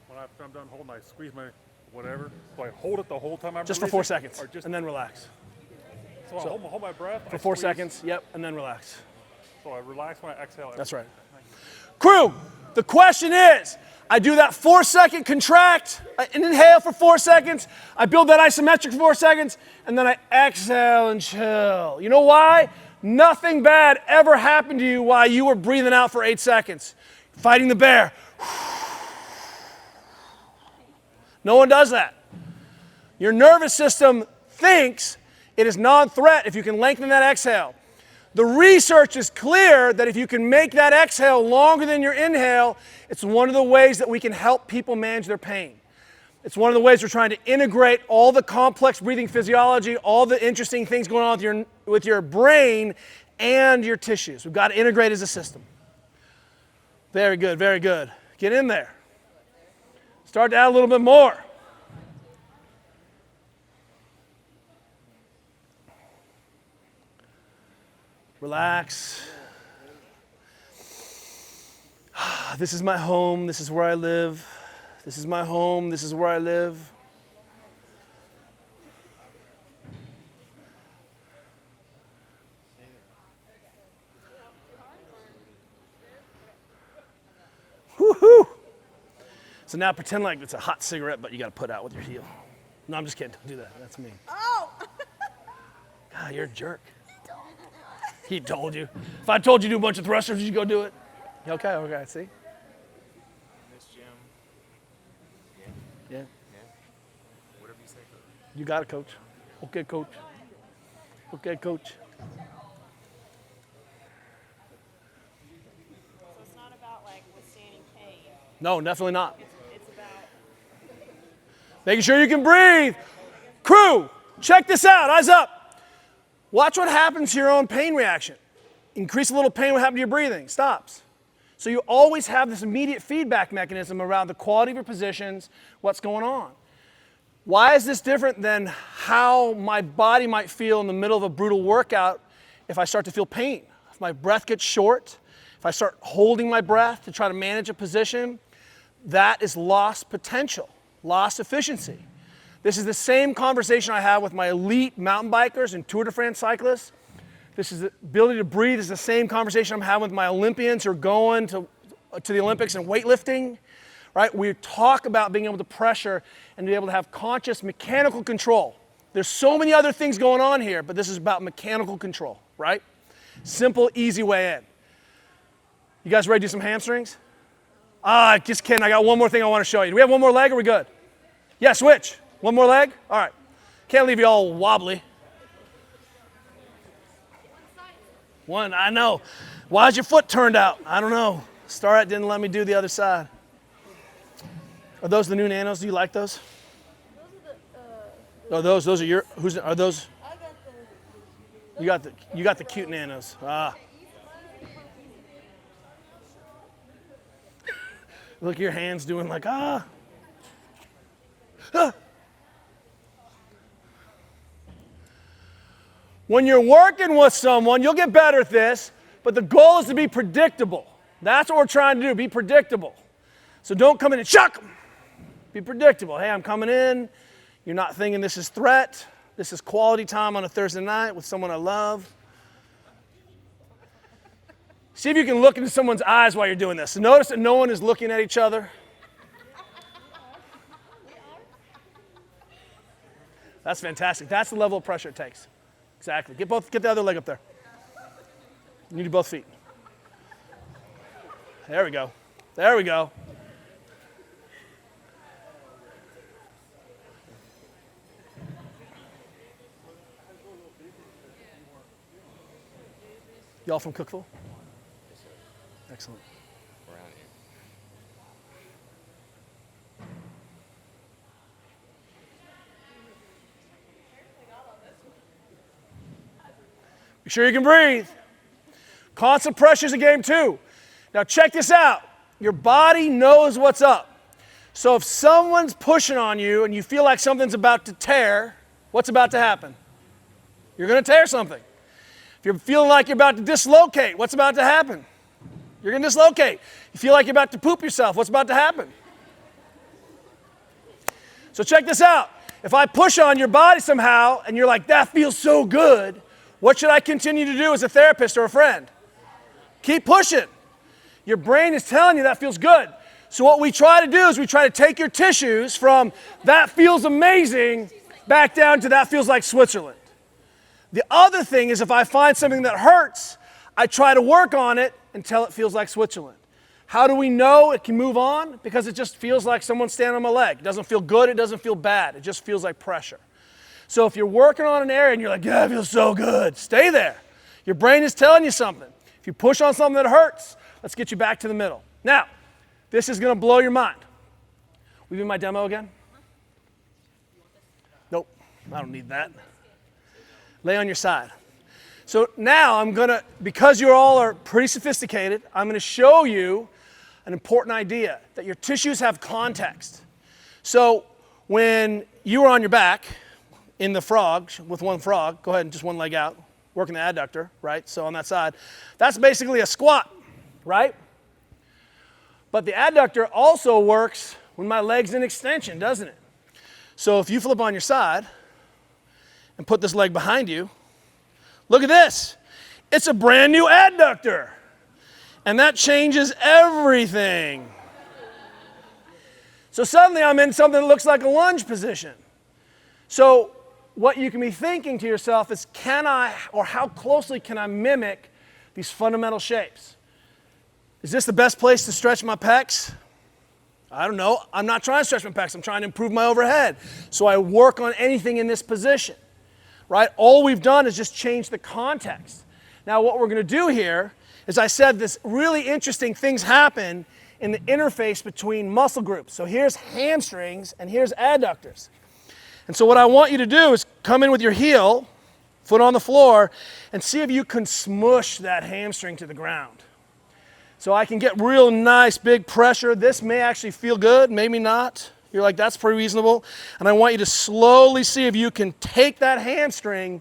When I'm done holding, I squeeze my whatever. So I hold it the whole time I'm just for 4 seconds, or just, and then relax. So I hold my breath. For 4 seconds, yep, and then relax. So I relax when I exhale. That's right. Crew, the question is, I do that 4-second contract, I inhale for 4 seconds, I build that isometric for 4 seconds, and then I exhale and chill. You know why? Nothing bad ever happened to you while you were breathing out for 8 seconds. Fighting the bear. No one does that. Your nervous system thinks it is non-threat if you can lengthen that exhale. The research is clear that if you can make that exhale longer than your inhale, it's one of the ways that we can help people manage their pain. It's one of the ways we're trying to integrate all the complex breathing physiology, all the interesting things going on with your brain and your tissues. We've got to integrate as a system. Very good, very good. Get in there. Start to add a little bit more. Relax. This is my home. This is where I live. This is my home. This is where I live. Woo-hoo. So now pretend like it's a hot cigarette, but you got to put out with your heel. No, I'm just kidding. Don't do that. That's me. Oh! God, you're a jerk. He told you. If I told you to do a bunch of thrusters, you go do it. Okay, okay, see? This gym. Yeah. Whatever you say, coach. You got it, coach. Okay, coach. Okay, coach. So it's not about like withstanding pain. No, definitely not. It's about Making sure you can breathe. Crew, check this out. Eyes up. Watch what happens to your own pain reaction. Increase a little pain, what happens to your breathing? Stops. So you always have this immediate feedback mechanism around the quality of your positions, what's going on. Why is this different than how my body might feel in the middle of a brutal workout if I start to feel pain? If my breath gets short, if I start holding my breath to try to manage a position, that is lost potential, lost efficiency. This is the same conversation I have with my elite mountain bikers and Tour de France cyclists. This is the ability to breathe is the same conversation I'm having with my Olympians who are going to the Olympics and weightlifting, right? We talk about being able to pressure and be able to have conscious mechanical control. There's so many other things going on here, but this is about mechanical control, right? Simple, easy way in. You guys ready to do some hamstrings? Just kidding. I got one more thing I want to show you. Do we have one more leg or are we good? Yeah, switch. One more leg? All right. Can't leave you all wobbly. One, I know. Why is your foot turned out? I don't know. Starrett didn't let me do the other side. Are those the new nanos? Do you like those? Those are your, are those? You got the cute nanos. Look at your hands doing like, When you're working with someone, you'll get better at this, but the goal is to be predictable. That's what we're trying to do, be predictable. So don't come in and shock them. Be predictable. Hey, I'm coming in. You're not thinking this is threat. This is quality time on a Thursday night with someone I love. See if you can look into someone's eyes while you're doing this. So notice that no one is looking at each other. That's fantastic. That's the level of pressure it takes. Exactly. Get the other leg up there. You need both feet. There we go. There we go. Y'all from Cookville? Excellent. Around here. Be sure you can breathe. Constant pressure is a game too. Now check this out. Your body knows what's up. So if someone's pushing on you and you feel like something's about to tear, what's about to happen? You're going to tear something. If you're feeling like you're about to dislocate, what's about to happen? You're going to dislocate. You feel like you're about to poop yourself, what's about to happen? So check this out. If I push on your body somehow and you're like, that feels so good, what should I continue to do as a therapist or a friend? Keep pushing. Your brain is telling you that feels good. So what we try to do is we try to take your tissues from that feels amazing back down to that feels like Switzerland. The other thing is if I find something that hurts, I try to work on it until it feels like Switzerland. How do we know it can move on? Because it just feels like someone's standing on my leg. It doesn't feel good, it doesn't feel bad. It just feels like pressure. So if you're working on an area and you're like, yeah, it feels so good, stay there. Your brain is telling you something. If you push on something that hurts, let's get you back to the middle. Now, this is going to blow your mind. Will you do my demo again? Nope, I don't need that. Lay on your side. So now I'm going to, because you all are pretty sophisticated, I'm going to show you an important idea, that your tissues have context. So when you were on your back in the frog, with one frog, go ahead and just one leg out, working the adductor, right? So on that side, that's basically a squat, right? But the adductor also works when my leg's in extension, doesn't it? So if you flip on your side and put this leg behind you, look at this. It's a brand new adductor. And that changes everything. So suddenly I'm in something that looks like a lunge position. So what you can be thinking to yourself is, can I, or how closely can I mimic these fundamental shapes? Is this the best place to stretch my pecs? I don't know. I'm not trying to stretch my pecs. I'm trying to improve my overhead. So I work on anything in this position, right? All we've done is just change the context. Now what we're going to do here is, I said, this really interesting things happen in the interface between muscle groups. So here's hamstrings and here's adductors. And so what I want you to do is come in with your heel, foot on the floor, and see if you can smush that hamstring to the ground. So I can get real nice big pressure. This may actually feel good, maybe not. You're like, that's pretty reasonable. And I want you to slowly see if you can take that hamstring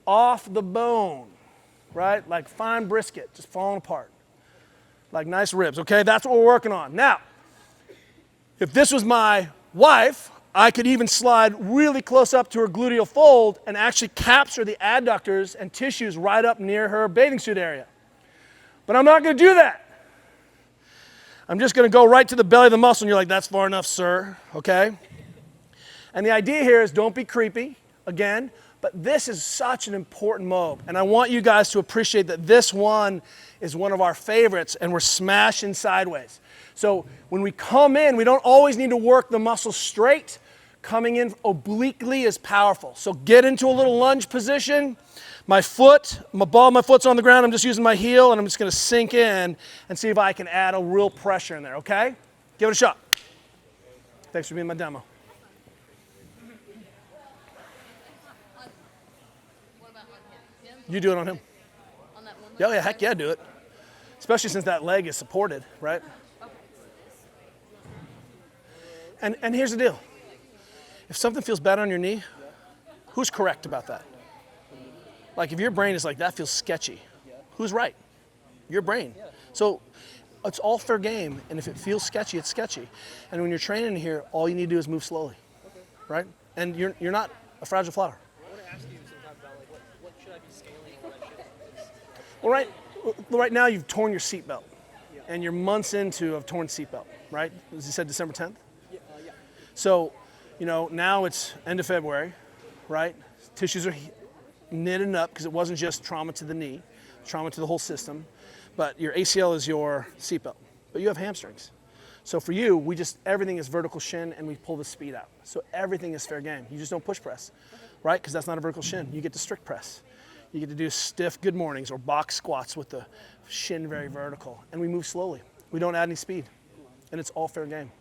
off the bone, right? Like fine brisket, just falling apart. Like nice ribs, okay? That's what we're working on. Now, if this was my wife, I could even slide really close up to her gluteal fold and actually capture the adductors and tissues right up near her bathing suit area. But I'm not going to do that. I'm just going to go right to the belly of the muscle, and you're like, that's far enough, sir, okay? And the idea here is, don't be creepy, again, but this is such an important mob, and I want you guys to appreciate that this one is one of our favorites, and we're smashing sideways. So when we come in, we don't always need to work the muscle straight. Coming in obliquely is powerful. So get into a little lunge position. My ball of my foot's on the ground. I'm just using my heel, and I'm just going to sink in and see if I can add a real pressure in there, okay? Give it a shot. Thanks for being my demo. What about on him? You do it on him. On that one leg? Yeah, heck yeah, do it. Especially since that leg is supported, right? And here's the deal. If something feels bad on your knee, who's correct about that? Like if your brain is like, that feels sketchy, who's right? Your brain. So it's all fair game, and if it feels sketchy, it's sketchy. And when you're training here, all you need to do is move slowly, right? And you're not a fragile flower. I want to ask you sometimes about like what should I be scaling when I shift? Well, right now you've torn your seatbelt, and you're months into a torn seatbelt, right? As you said, December 10th? Yeah. So, now it's end of February, right? Tissues are knitted up because it wasn't just trauma to the knee, trauma to the whole system. But your ACL is your seatbelt, but you have hamstrings. So for you, everything is vertical shin and we pull the speed out. So everything is fair game. You just don't push press, right? Because that's not a vertical shin. You get to strict press. You get to do stiff good mornings or box squats with the shin very vertical. And we move slowly. We don't add any speed. And it's all fair game.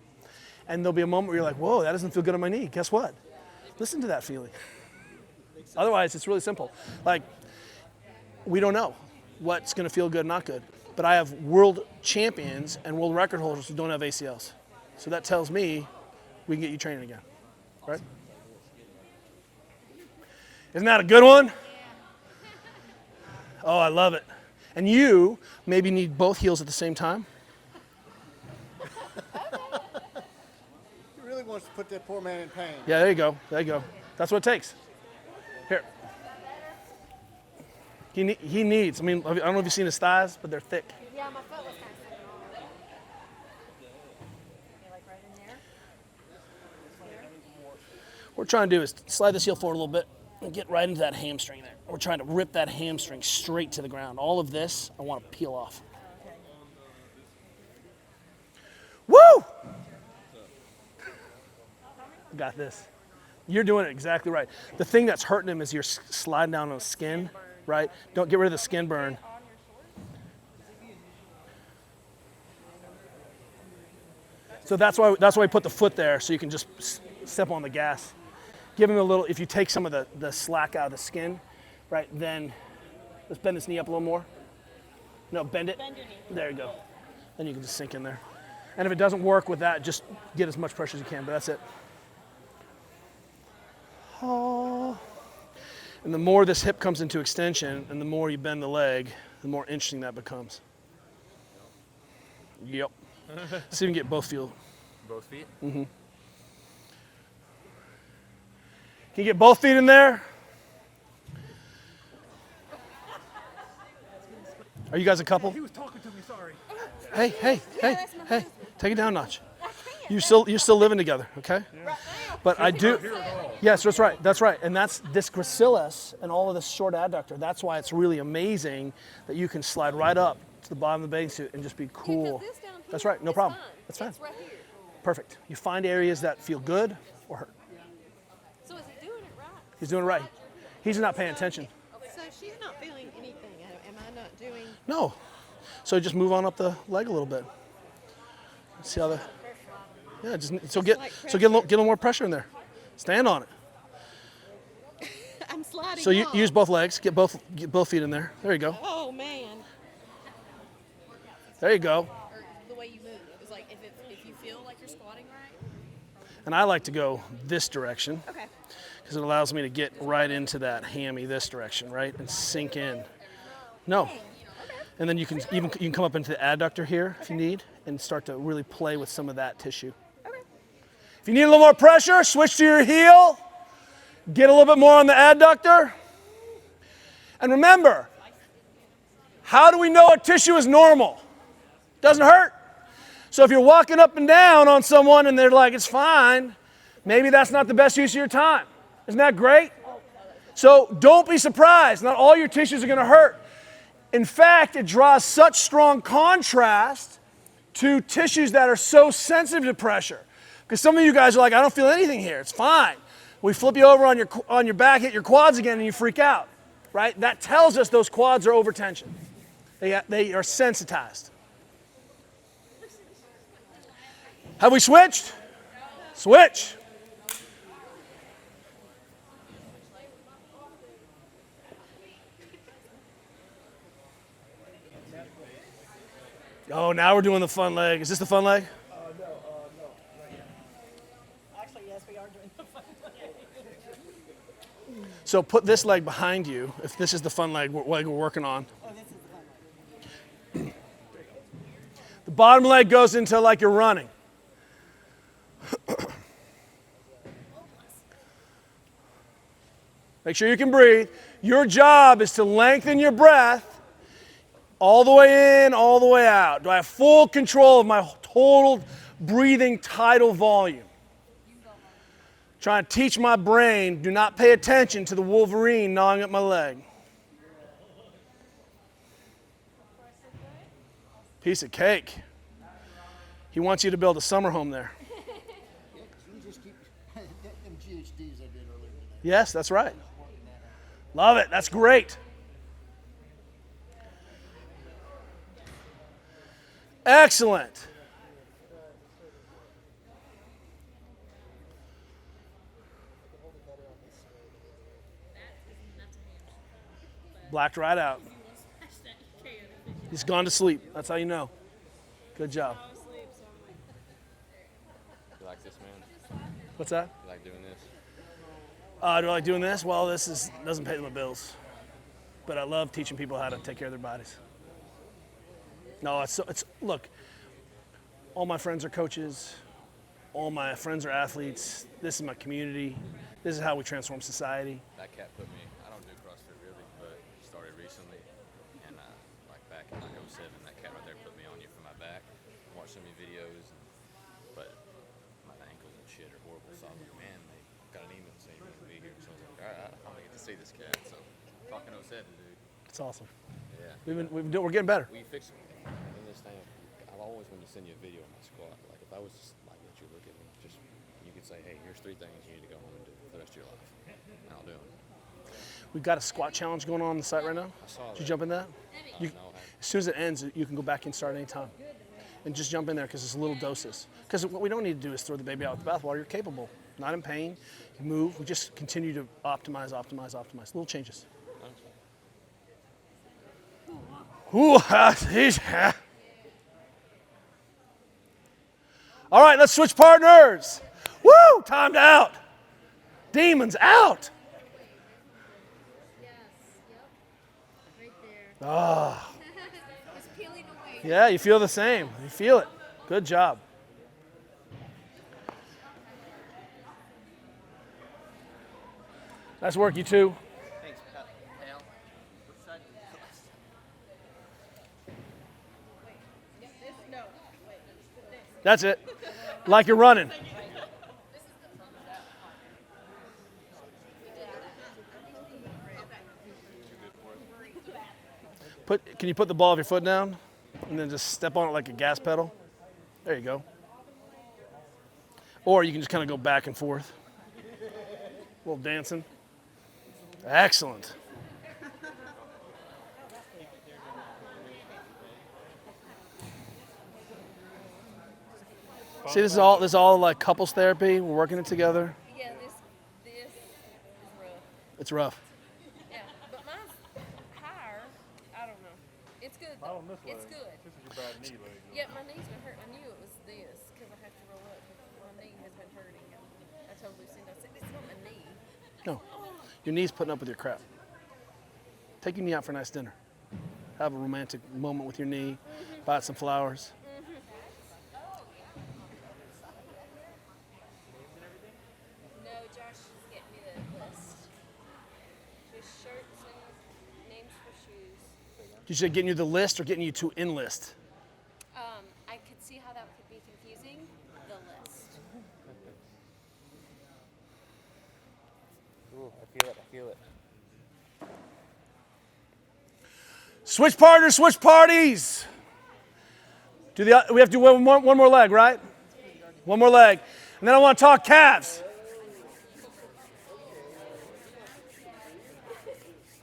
And there'll be a moment where you're like, whoa, that doesn't feel good on my knee. Guess what? Listen to that feeling. Otherwise, it's really simple. Like, we don't know what's going to feel good, not good. But I have world champions and world record holders who don't have ACLs. So that tells me we can get you training again, right? Isn't that a good one? Oh, I love it. And you maybe need both heels at the same time. He really wants to put that poor man in pain. Yeah, there you go. There you go. That's what it takes. Here. He needs, I mean, I don't know if you've seen his thighs, but they're thick. Yeah, my foot was kind of sitting on it. Okay, like right in there. What we're trying to do is slide this heel forward a little bit and get right into that hamstring there. We're trying to rip that hamstring straight to the ground. All of this, I want to peel off. Woo! Got this. You're doing it exactly right. The thing that's hurting him is you're sliding down on the skin, right? Don't get rid of the skin burn. So that's why we put the foot there, so you can just step on the gas. Give him a little, if you take some of the slack out of the skin, right, then let's bend this knee up a little more. No, bend it. Bend your knee. There you go. Then you can just sink in there. And if it doesn't work with that, just get as much pressure as you can, but that's it. Oh. And the more this hip comes into extension and the more you bend the leg, the more interesting that becomes. Yep. See if you can get both feet. Both feet? Mm-hmm. Can you get both feet in there? Are you guys a couple? He was talking to me, sorry. Hey, take it down a notch. You're still living together, okay? Yeah. But I do. Yes, that's right. That's right. And that's this gracilis and all of this short adductor. That's why it's really amazing that you can slide right up to the bottom of the bathing suit and just be cool. Yeah, 'cause this down here That's right. No is problem. fine. That's fine. It's right here. Perfect. You find areas that feel good or hurt. So is he doing it right? He's doing it right. He's not paying attention. So she's not feeling anything. Am I not doing? No. So just move on up the leg a little bit. See how the. Yeah, get a little more pressure in there. Stand on it. I'm sliding. So you use both legs. Get both feet in there. There you go. Oh man. There you go. Or the way you move. It's like if you feel like you're squatting right. And I like to go this direction. Okay. Because it allows me to get right into that hammy this direction, right, and sink in. No. And then you can come up into the adductor here if you need, and start to really play with some of that tissue. If you need a little more pressure, switch to your heel. Get a little bit more on the adductor. And remember, how do we know a tissue is normal? Doesn't hurt. So if you're walking up and down on someone and they're like, it's fine, maybe that's not the best use of your time. Isn't that great? So don't be surprised. Not all your tissues are going to hurt. In fact, it draws such strong contrast to tissues that are so sensitive to pressure. Because some of you guys are like, I don't feel anything here. It's fine. We flip you over on your back, hit your quads again, and you freak out, right? That tells us those quads are over tension. They are sensitized. Have we switched? Switch. Oh, now we're doing the fun leg. Is this the fun leg? No. Actually, yes, we are doing the fun leg. So put this leg behind you, if this is the fun leg we're working on. Oh, this is the fun leg. The bottom leg goes into like you're running. Make sure you can breathe. Your job is to lengthen your breath all the way in, all the way out. Do I have full control of my total breathing tidal volume? Trying to teach my brain, do not pay attention to the Wolverine gnawing at my leg. Piece of cake. He wants you to build a summer home there. You just keep them GHDs I did earlier today. Yes, that's right. Love it. That's great. Excellent. Blacked right out. He's gone to sleep. That's how you know. Good job. You like this, man? What's that? You like doing this? Do I like doing this? Well, doesn't pay my bills. But I love teaching people how to take care of their bodies. No, look, all my friends are coaches. All my friends are athletes. This is my community. This is how we transform society. That cat put me, I don't do CrossFit really, but started recently. And like back in like 07, that cat right there put me on you for my back. Watched so many videos, but my ankles and shit are horrible. So I was like, man, they got an email saying you're going to be here. So I was like, all right, I finally get to see this cat. So fucking 07, dude. It's awesome. Yeah. We're getting better. We fixed it. In this thing, I've always wanted to send you a video of my squat. Like if I was just like let you look at me, just you could say, hey, here's 3 things you need to go home and do for the rest of your life. And I'll do them. We've got a squat challenge going on the site right now. I saw Did you that. jump in that? No, As soon as it ends, you can go back and start anytime. And just jump in there because it's little doses. Because what we don't need to do is throw the baby out with the bathwater. You're capable. Not in pain. You move. We just continue to optimize. Little changes. Ooh, all right, let's switch partners. Woo, timed out. Demons out. Yes. Yep. Right there. Ah, It's peeling away. yeah, you feel the same. You feel it. Good job. Nice work, you two. Thanks, pal. Which side? That's it. Like you're running. Can you put the ball of your foot down and then just step on it like a gas pedal? There you go. Or you can just kind of go back and forth. A little dancing. Excellent. See, this is all like couples therapy. We're working it together. Yeah, this is rough. It's rough. Yeah, but mine's higher. I don't know. It's good Not though. on this leg. It's good. This is your bad knee leg. Yeah, my knee's been hurting. I knew it was this because I have to roll up. My knee has been hurting. I told Lucinda, I said, it's not my knee. No, your knee's putting up with your crap. Take your knee out for a nice dinner. Have a romantic moment with your knee. Buy it some flowers. No, Josh is getting me the list. Just shirts and names for shoes. You said getting you the list or getting you to enlist? I could see how that could be confusing. The list. Ooh, I feel it. Switch partners, switch parties. We have to do one more leg, right? One more leg. And then I want to talk calves.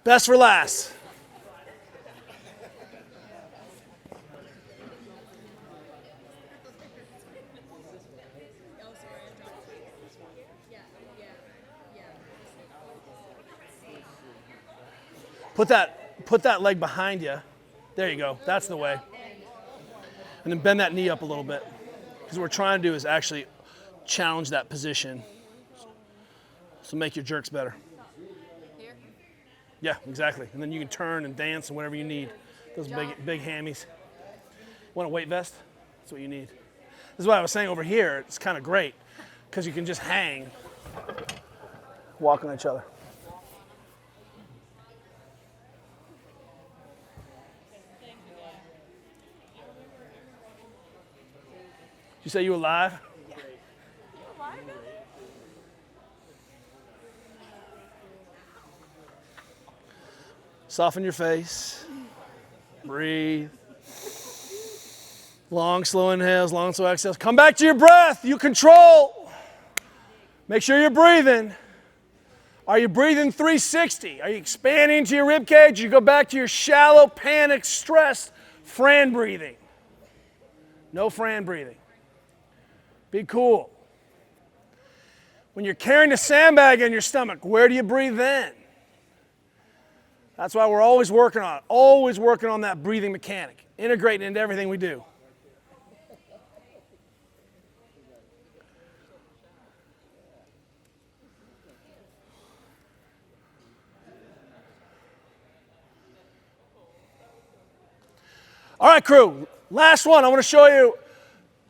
Best for last. Put that leg behind you. There you go. That's the way. And then bend that knee up a little bit. Because what we're trying to do is actually challenge that position. So make your jerks better. Here? Yeah, exactly. And then you can turn and dance and whatever you need. Those big hammies. Want a weight vest? That's what you need. This is why I was saying over here, it's kind of great. Because you can just hang, walk on each other. Did you say you were live? Soften your face. Breathe. Long, slow inhales, long, slow exhales. Come back to your breath. You control. Make sure you're breathing. Are you breathing 360? Are you expanding to your rib cage? You go back to your shallow, panicked, stressed Fran breathing. No Fran breathing. Be cool. When you're carrying a sandbag in your stomach, where do you breathe then? That's why we're always working on that breathing mechanic, integrating into everything we do. All right, crew, last one. I want to show you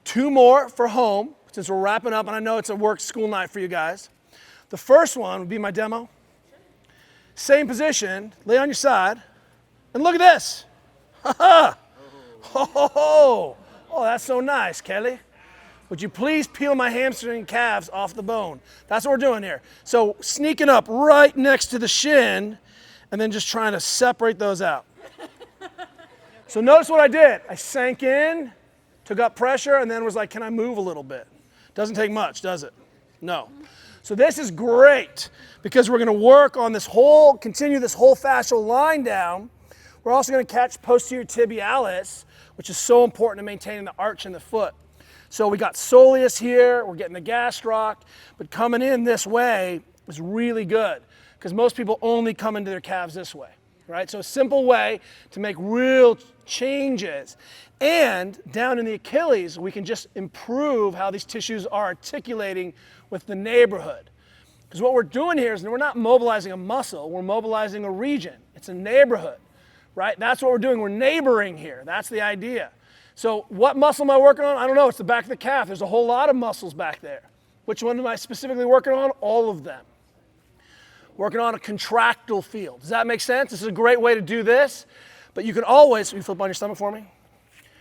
2 more for home, since we're wrapping up, and I know it's a work school night for you guys. The first one would be my demo. Same position, lay on your side, and look at this. Ha-ha! Oh, that's so nice, Kelly. Would you please peel my hamstring and calves off the bone? That's what we're doing here. So sneaking up right next to the shin, and then just trying to separate those out. So notice what I did. I sank in, took up pressure, and then was like, can I move a little bit? Doesn't take much, does it? No. So this is great because we're going to work on continue this whole fascial line down. We're also going to catch posterior tibialis, which is so important to maintaining the arch in the foot. So we got soleus here, we're getting the gastroc, but coming in this way is really good because most people only come into their calves this way, right? So a simple way to make real changes. And down in the Achilles, we can just improve how these tissues are articulating with the neighborhood. Because what we're doing here is we're not mobilizing a muscle, we're mobilizing a region. It's a neighborhood, right? That's what we're doing. We're neighboring here. That's the idea. So what muscle am I working on? I don't know. It's the back of the calf. There's a whole lot of muscles back there. Which one am I specifically working on? All of them. Working on a contractile field. Does that make sense? This is a great way to do this. But you can always, will you flip on your stomach for me?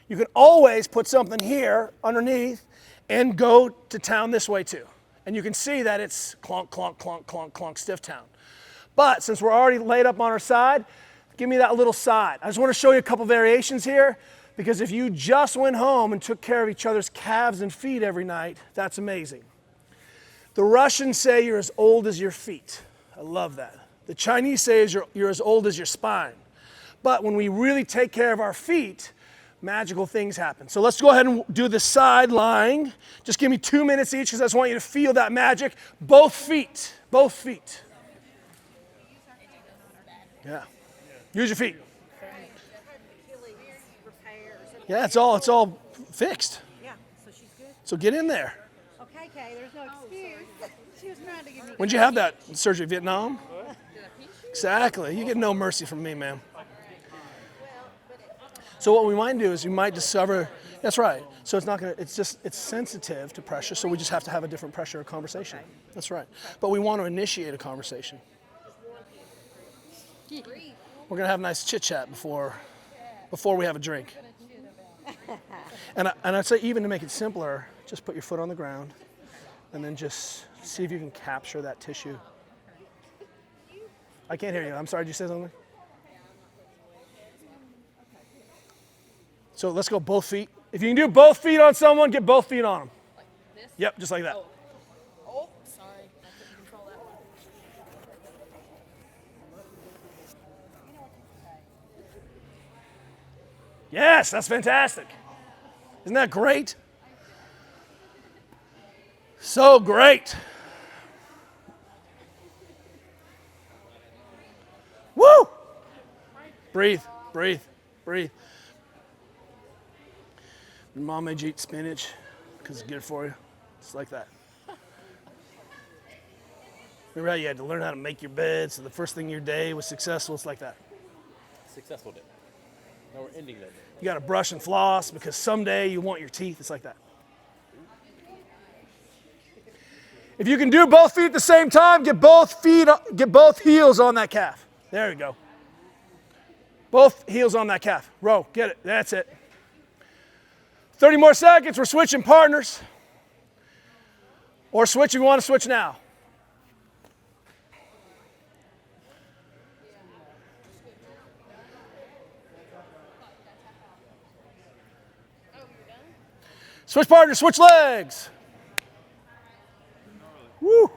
You can always put something here underneath and go to town this way too. And you can see that it's clonk, clonk, clonk, clonk, clonk, stiff town. But since we're already laid up on our side, give me that little side. I just want to show you a couple variations here because if you just went home and took care of each other's calves and feet every night, that's amazing. The Russians say you're as old as your feet. I love that. The Chinese say you're as old as your spine. But when we really take care of our feet, magical things happen. So let's go ahead and do the side lying. Just give me 2 minutes each because I just want you to feel that magic. Both feet. Both feet. Yeah. Use your feet. Yeah, it's all fixed. Yeah, so she's good. So get in there. Okay, Kay, there's no excuse. She was trying to give me. When'd you have that surgery? Vietnam? Exactly. You get no mercy from me, man. So what we might do is you might discover, that's right. So it's not gonna, it's sensitive to pressure, so we just have to have a different pressure conversation. That's right. But we want to initiate a conversation. We're gonna have a nice chit chat before we have a drink. And I'd say even to make it simpler, just put your foot on the ground and then just see if you can capture that tissue. I can't hear you. I'm sorry, did you say something? So let's go both feet. If you can do both feet on someone, get both feet on them. Like this? Yep, just like that. Oh, sorry. I couldn't control that one. Yes, that's fantastic. Isn't that great? So great. Woo! Breathe, breathe, breathe. Your mom made you eat spinach because it's good for you. It's like that. Remember how you had to learn how to make your bed so the first thing your day was successful? It's like that. Successful day. Now we're ending that day. You got to brush and floss because someday you want your teeth. It's like that. If you can do both feet at the same time, get both heels on that calf. There you go. Both heels on that calf. Row, get it. That's it. 30 more seconds. We're switching partners. Or switch if you want to switch now. Switch partner, switch legs. Woo. You're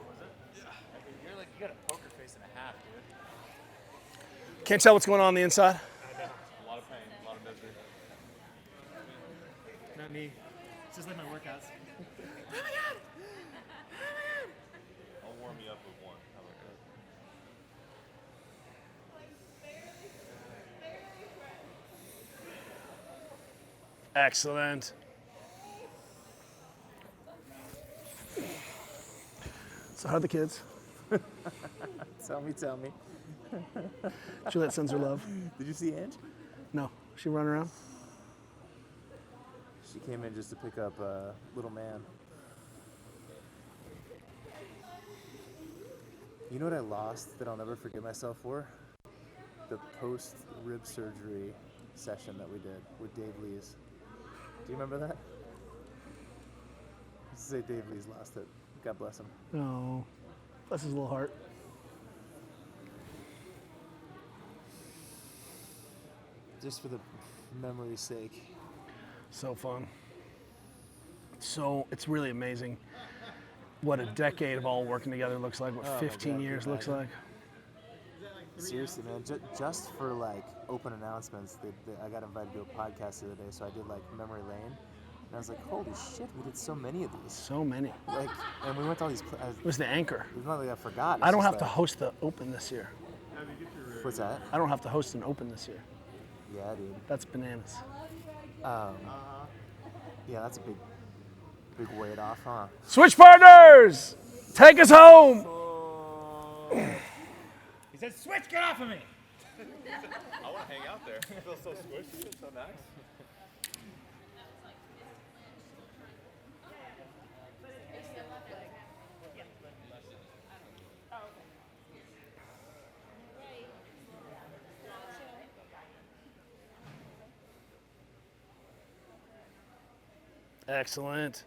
like, you got a poker face and a half, dude. Can't tell what's going on the inside. I know. A lot of pain, a lot of misery. Not me. It's just like my workouts. I'll warm you up with one. How about that? Excellent. So how are the kids? Tell me. Juliet sends her love. Did you see Ange? No, she run around. She came in just to pick up little man. You know what I lost that I'll never forgive myself for? The post-rib surgery session that we did with Dave Lees. Do you remember that? Let's say Dave Lees lost it. God bless him. Oh, bless his little heart. Just for the memory's sake. So fun. So it's really amazing what a decade of all working together looks like, what Oh my 15 God, years can you looks like. Seriously, man, just for like open announcements, I got invited to a podcast the other day, so I did like Memory Lane. And I was like, holy shit, we did so many of these. So many. Like, and we went to all these. It was the anchor. It's not like I forgot. I don't have to host the Open this year. What's that? I don't have to host an Open this year. Yeah, dude. That's bananas. Yeah, that's a big weight off, huh? Switch partners! Take us home! He said, switch, get off of me! I want to hang out there. It feels so squishy. It's so nice. Excellent.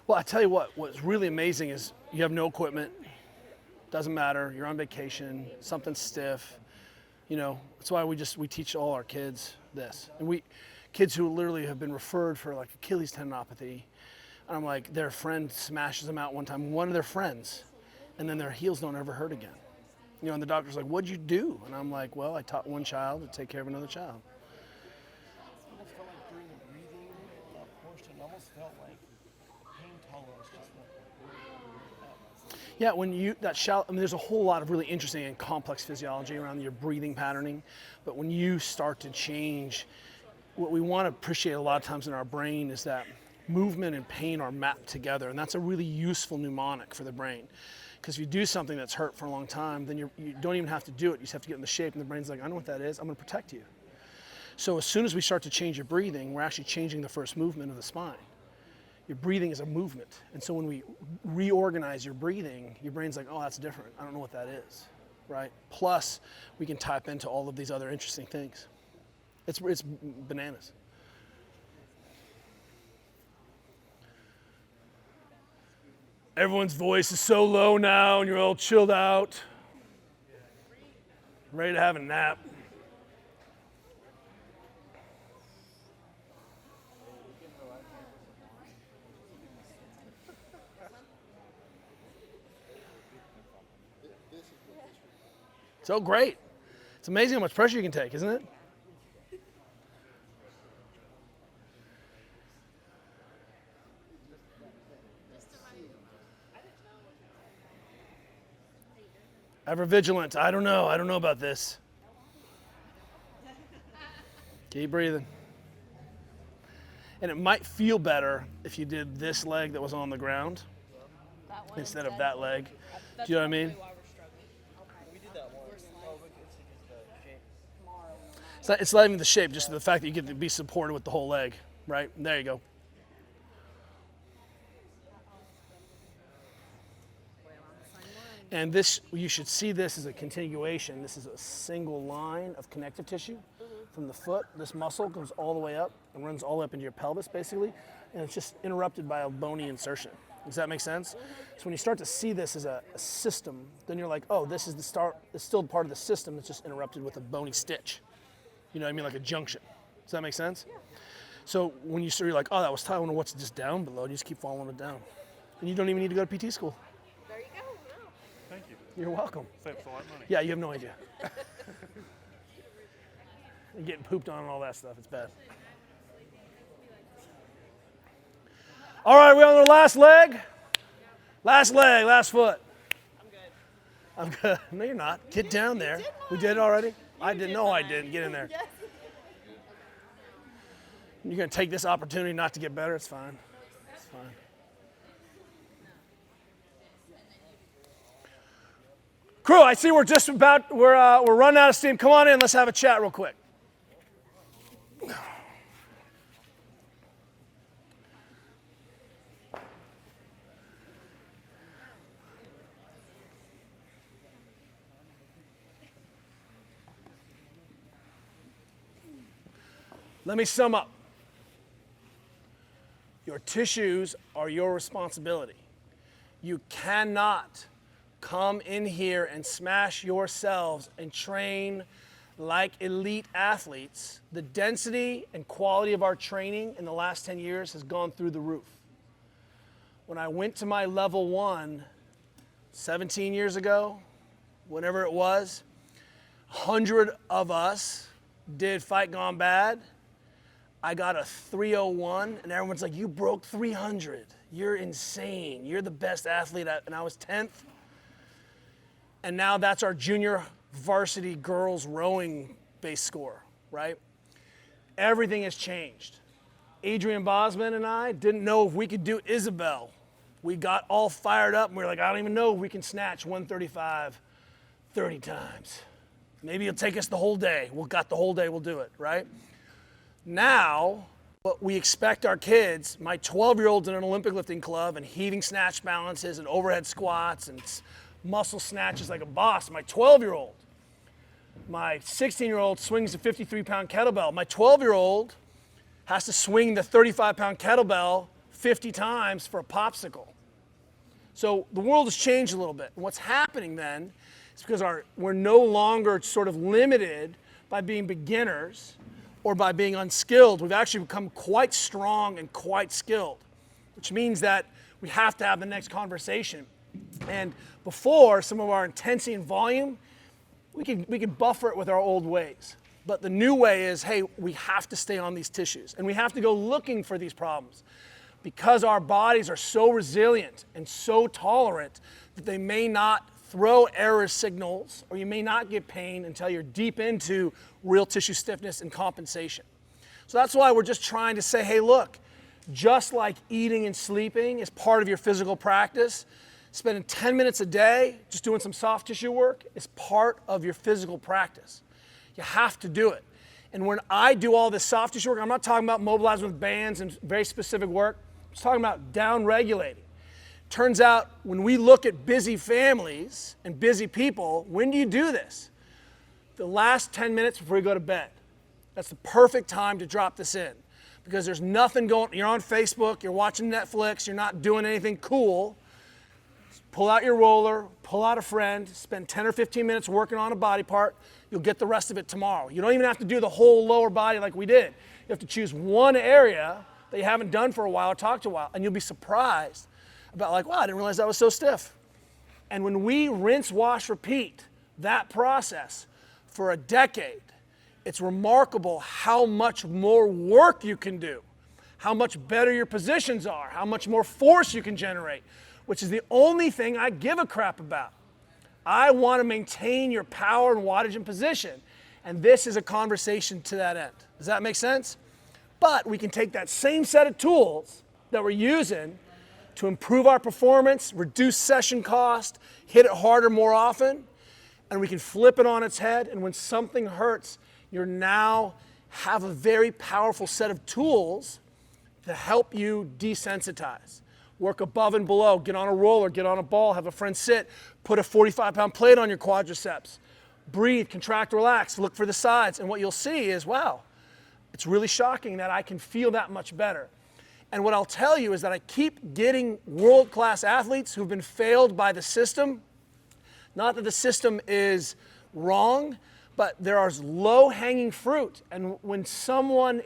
Well, I tell you what's really amazing is you have no equipment. Doesn't matter. You're on vacation. Something's stiff. You know, that's why we teach all our kids this. And kids who literally have been referred for like Achilles tendinopathy. And I'm like, their friend smashes them out one time, one of their friends, and then their heels don't ever hurt again. You know, and the doctor's like, what'd you do? And I'm like, well, I taught one child to take care of another child. Almost felt like during the breathing portion, almost felt like pain tolerance just went. Yeah, I mean, there's a whole lot of really interesting and complex physiology around your breathing patterning, but when you start to change, what we want to appreciate a lot of times in our brain is that movement and pain are mapped together, and that's a really useful mnemonic for the brain. Because if you do something that's hurt for a long time, then you don't even have to do it. You just have to get in the shape, and the brain's like, I know what that is. I'm going to protect you. So as soon as we start to change your breathing, we're actually changing the first movement of the spine. Your breathing is a movement. And so when we reorganize your breathing, your brain's like, oh, that's different. I don't know what that is, right? Plus, we can tap into all of these other interesting things. It's bananas. Everyone's voice is so low now, and you're all chilled out, ready to have a nap. So great. It's amazing how much pressure you can take, isn't it? Ever vigilant. I don't know about this. Keep breathing. And it might feel better if you did this leg that was on the ground instead of that leg. Do you know what I mean? We did that once. Oh, look, it's the shape. It's not even the shape, just the fact that you get to be supported with the whole leg, right? There you go. And this, you should see this as a continuation. This is a single line of connective tissue from the foot. This muscle goes all the way up and runs all the way up into your pelvis, basically, and it's just interrupted by a bony insertion. Does that make sense? So when you start to see this as a system, then you're like, oh, this is the start. It's still part of the system. It's just interrupted with a bony stitch. You know what I mean? Like a junction. Does that make sense? Yeah. So when you're like, oh, that was tight. I wonder what's just down below. And you just keep following it down. And you don't even need to go to PT school. There you go. No. Thank you. You're welcome. Saves a lot of money. Yeah, you have no idea. You're getting pooped on and all that stuff. It's bad. All right, we're on the last leg. Last foot. I'm good. No, you're not. Get down there. We did it already? I didn't know I didn't. Get in there. You're going to take this opportunity not to get better? It's fine. It's fine. Crew, I see we're running out of steam. Come on in. Let's have a chat real quick. Let me sum up. Your tissues are your responsibility. You cannot come in here and smash yourselves and train like elite athletes. The density and quality of our training in the last 10 years has gone through the roof. When I went to my level 1 17 years ago, whenever it was, 100 of us did Fight Gone Bad. I got a 301, and everyone's like, you broke 300. You're insane. You're the best athlete. And I was 10th. And now that's our junior varsity girls rowing base score, right? Everything has changed. Adrian Bosman and I didn't know if we could do Isabel. We got all fired up, and we were like, I don't even know if we can snatch 135 30 times. Maybe it'll take us the whole day. We'll got the whole day, we'll do it, right? Now, what we expect our kids, my 12-year-old's in an Olympic lifting club and heaving snatch balances and overhead squats and muscle snatches like a boss. My 12-year-old, my 16-year-old swings a 53-pound kettlebell. My 12-year-old has to swing the 35-pound kettlebell 50 times for a popsicle. So the world has changed a little bit. And what's happening then is because we're no longer sort of limited by being beginners or by being unskilled. We've actually become quite strong and quite skilled, which means that we have to have the next conversation. And before, some of our intensity and volume, we can buffer it with our old ways. But the new way is, hey, we have to stay on these tissues. And we have to go looking for these problems because our bodies are so resilient and so tolerant that they may not throw error signals, or you may not get pain until you're deep into real tissue stiffness and compensation. So that's why we're just trying to say, hey, look, just like eating and sleeping is part of your physical practice, spending 10 minutes a day just doing some soft tissue work is part of your physical practice. You have to do it. And when I do all this soft tissue work, I'm not talking about mobilizing with bands and very specific work. I'm just talking about down regulating. Turns out when we look at busy families and busy people, when do you do this? The last 10 minutes before you go to bed. That's the perfect time to drop this in because there's nothing going, you're on Facebook, you're watching Netflix, you're not doing anything cool. Just pull out your roller, pull out a friend, spend 10 or 15 minutes working on a body part. You'll get the rest of it tomorrow. You don't even have to do the whole lower body like we did. You have to choose one area that you haven't done for a while or talked to a while, and you'll be surprised about like, wow, I didn't realize that was so stiff. And when we rinse, wash, repeat that process for a decade, it's remarkable how much more work you can do, how much better your positions are, how much more force you can generate, which is the only thing I give a crap about. I want to maintain your power and wattage and position. And this is a conversation to that end. Does that make sense? But we can take that same set of tools that we're using to improve our performance, reduce session cost, hit it harder more often, and we can flip it on its head. And when something hurts, you now have a very powerful set of tools to help you desensitize. Work above and below, get on a roller, get on a ball, have a friend sit, put a 45-pound plate on your quadriceps. Breathe, contract, relax, look for the sides. And what you'll see is, wow, it's really shocking that I can feel that much better. And what I'll tell you is that I keep getting world-class athletes who've been failed by the system. Not that the system is wrong, But there are low-hanging fruit. And when someone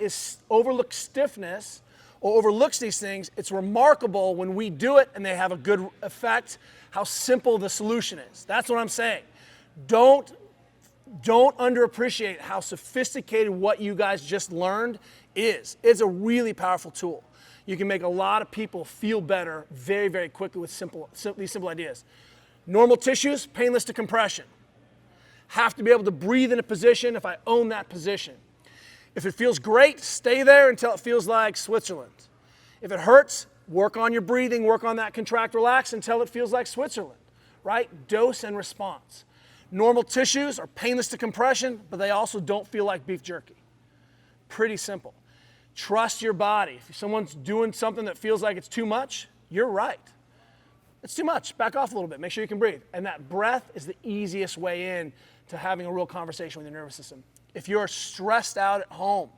overlooks stiffness or overlooks these things, it's remarkable when we do it and they have a good effect, how simple the solution is. That's what I'm saying. Don't underappreciate how sophisticated what you guys just learned is. It's a really powerful tool. You can make a lot of people feel better very, very quickly with these simple ideas. Normal tissues, painless to compression. Have to be able to breathe in a position if I own that position. If it feels great, stay there until it feels like Switzerland. If it hurts, work on your breathing, work on that contract, relax until it feels like Switzerland, right? Dose and response. Normal tissues are painless to compression, but they also don't feel like beef jerky. Pretty simple. Trust your body. If someone's doing something that feels like it's too much, you're right. It's too much. Back off a little bit. Make sure you can breathe. And that breath is the easiest way in to having a real conversation with your nervous system. If you're stressed out at home,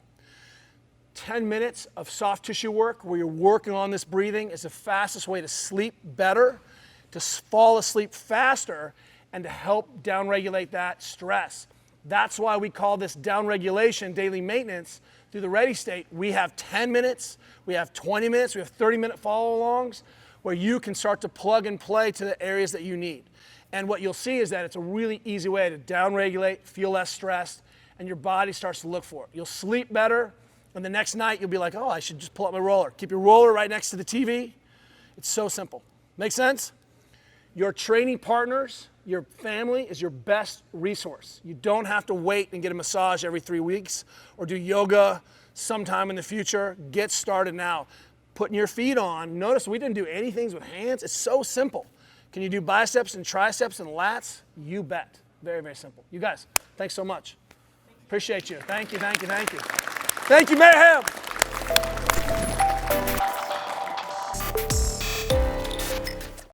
10 minutes of soft tissue work where you're working on this breathing is the fastest way to sleep better, to fall asleep faster, and to help downregulate that stress. That's why we call this downregulation daily maintenance through the ready state. We have 10 minutes, we have 20 minutes, we have 30-minute follow-alongs where you can start to plug and play to the areas that you need. And what you'll see is that it's a really easy way to downregulate, feel less stressed, and your body starts to look for it. You'll sleep better, and the next night you'll be like, oh, I should just pull out my roller. Keep your roller right next to the TV. It's so simple. Make sense? Your training partners, your family is your best resource. You don't have to wait and get a massage every 3 weeks or do yoga sometime in the future. Get started now. Putting your feet on. Notice we didn't do anything with hands. It's so simple. Can you do biceps and triceps and lats? You bet. Very, very simple. You guys, thanks so much. Appreciate you. Thank you, thank you, thank you. Thank you, Mayhem.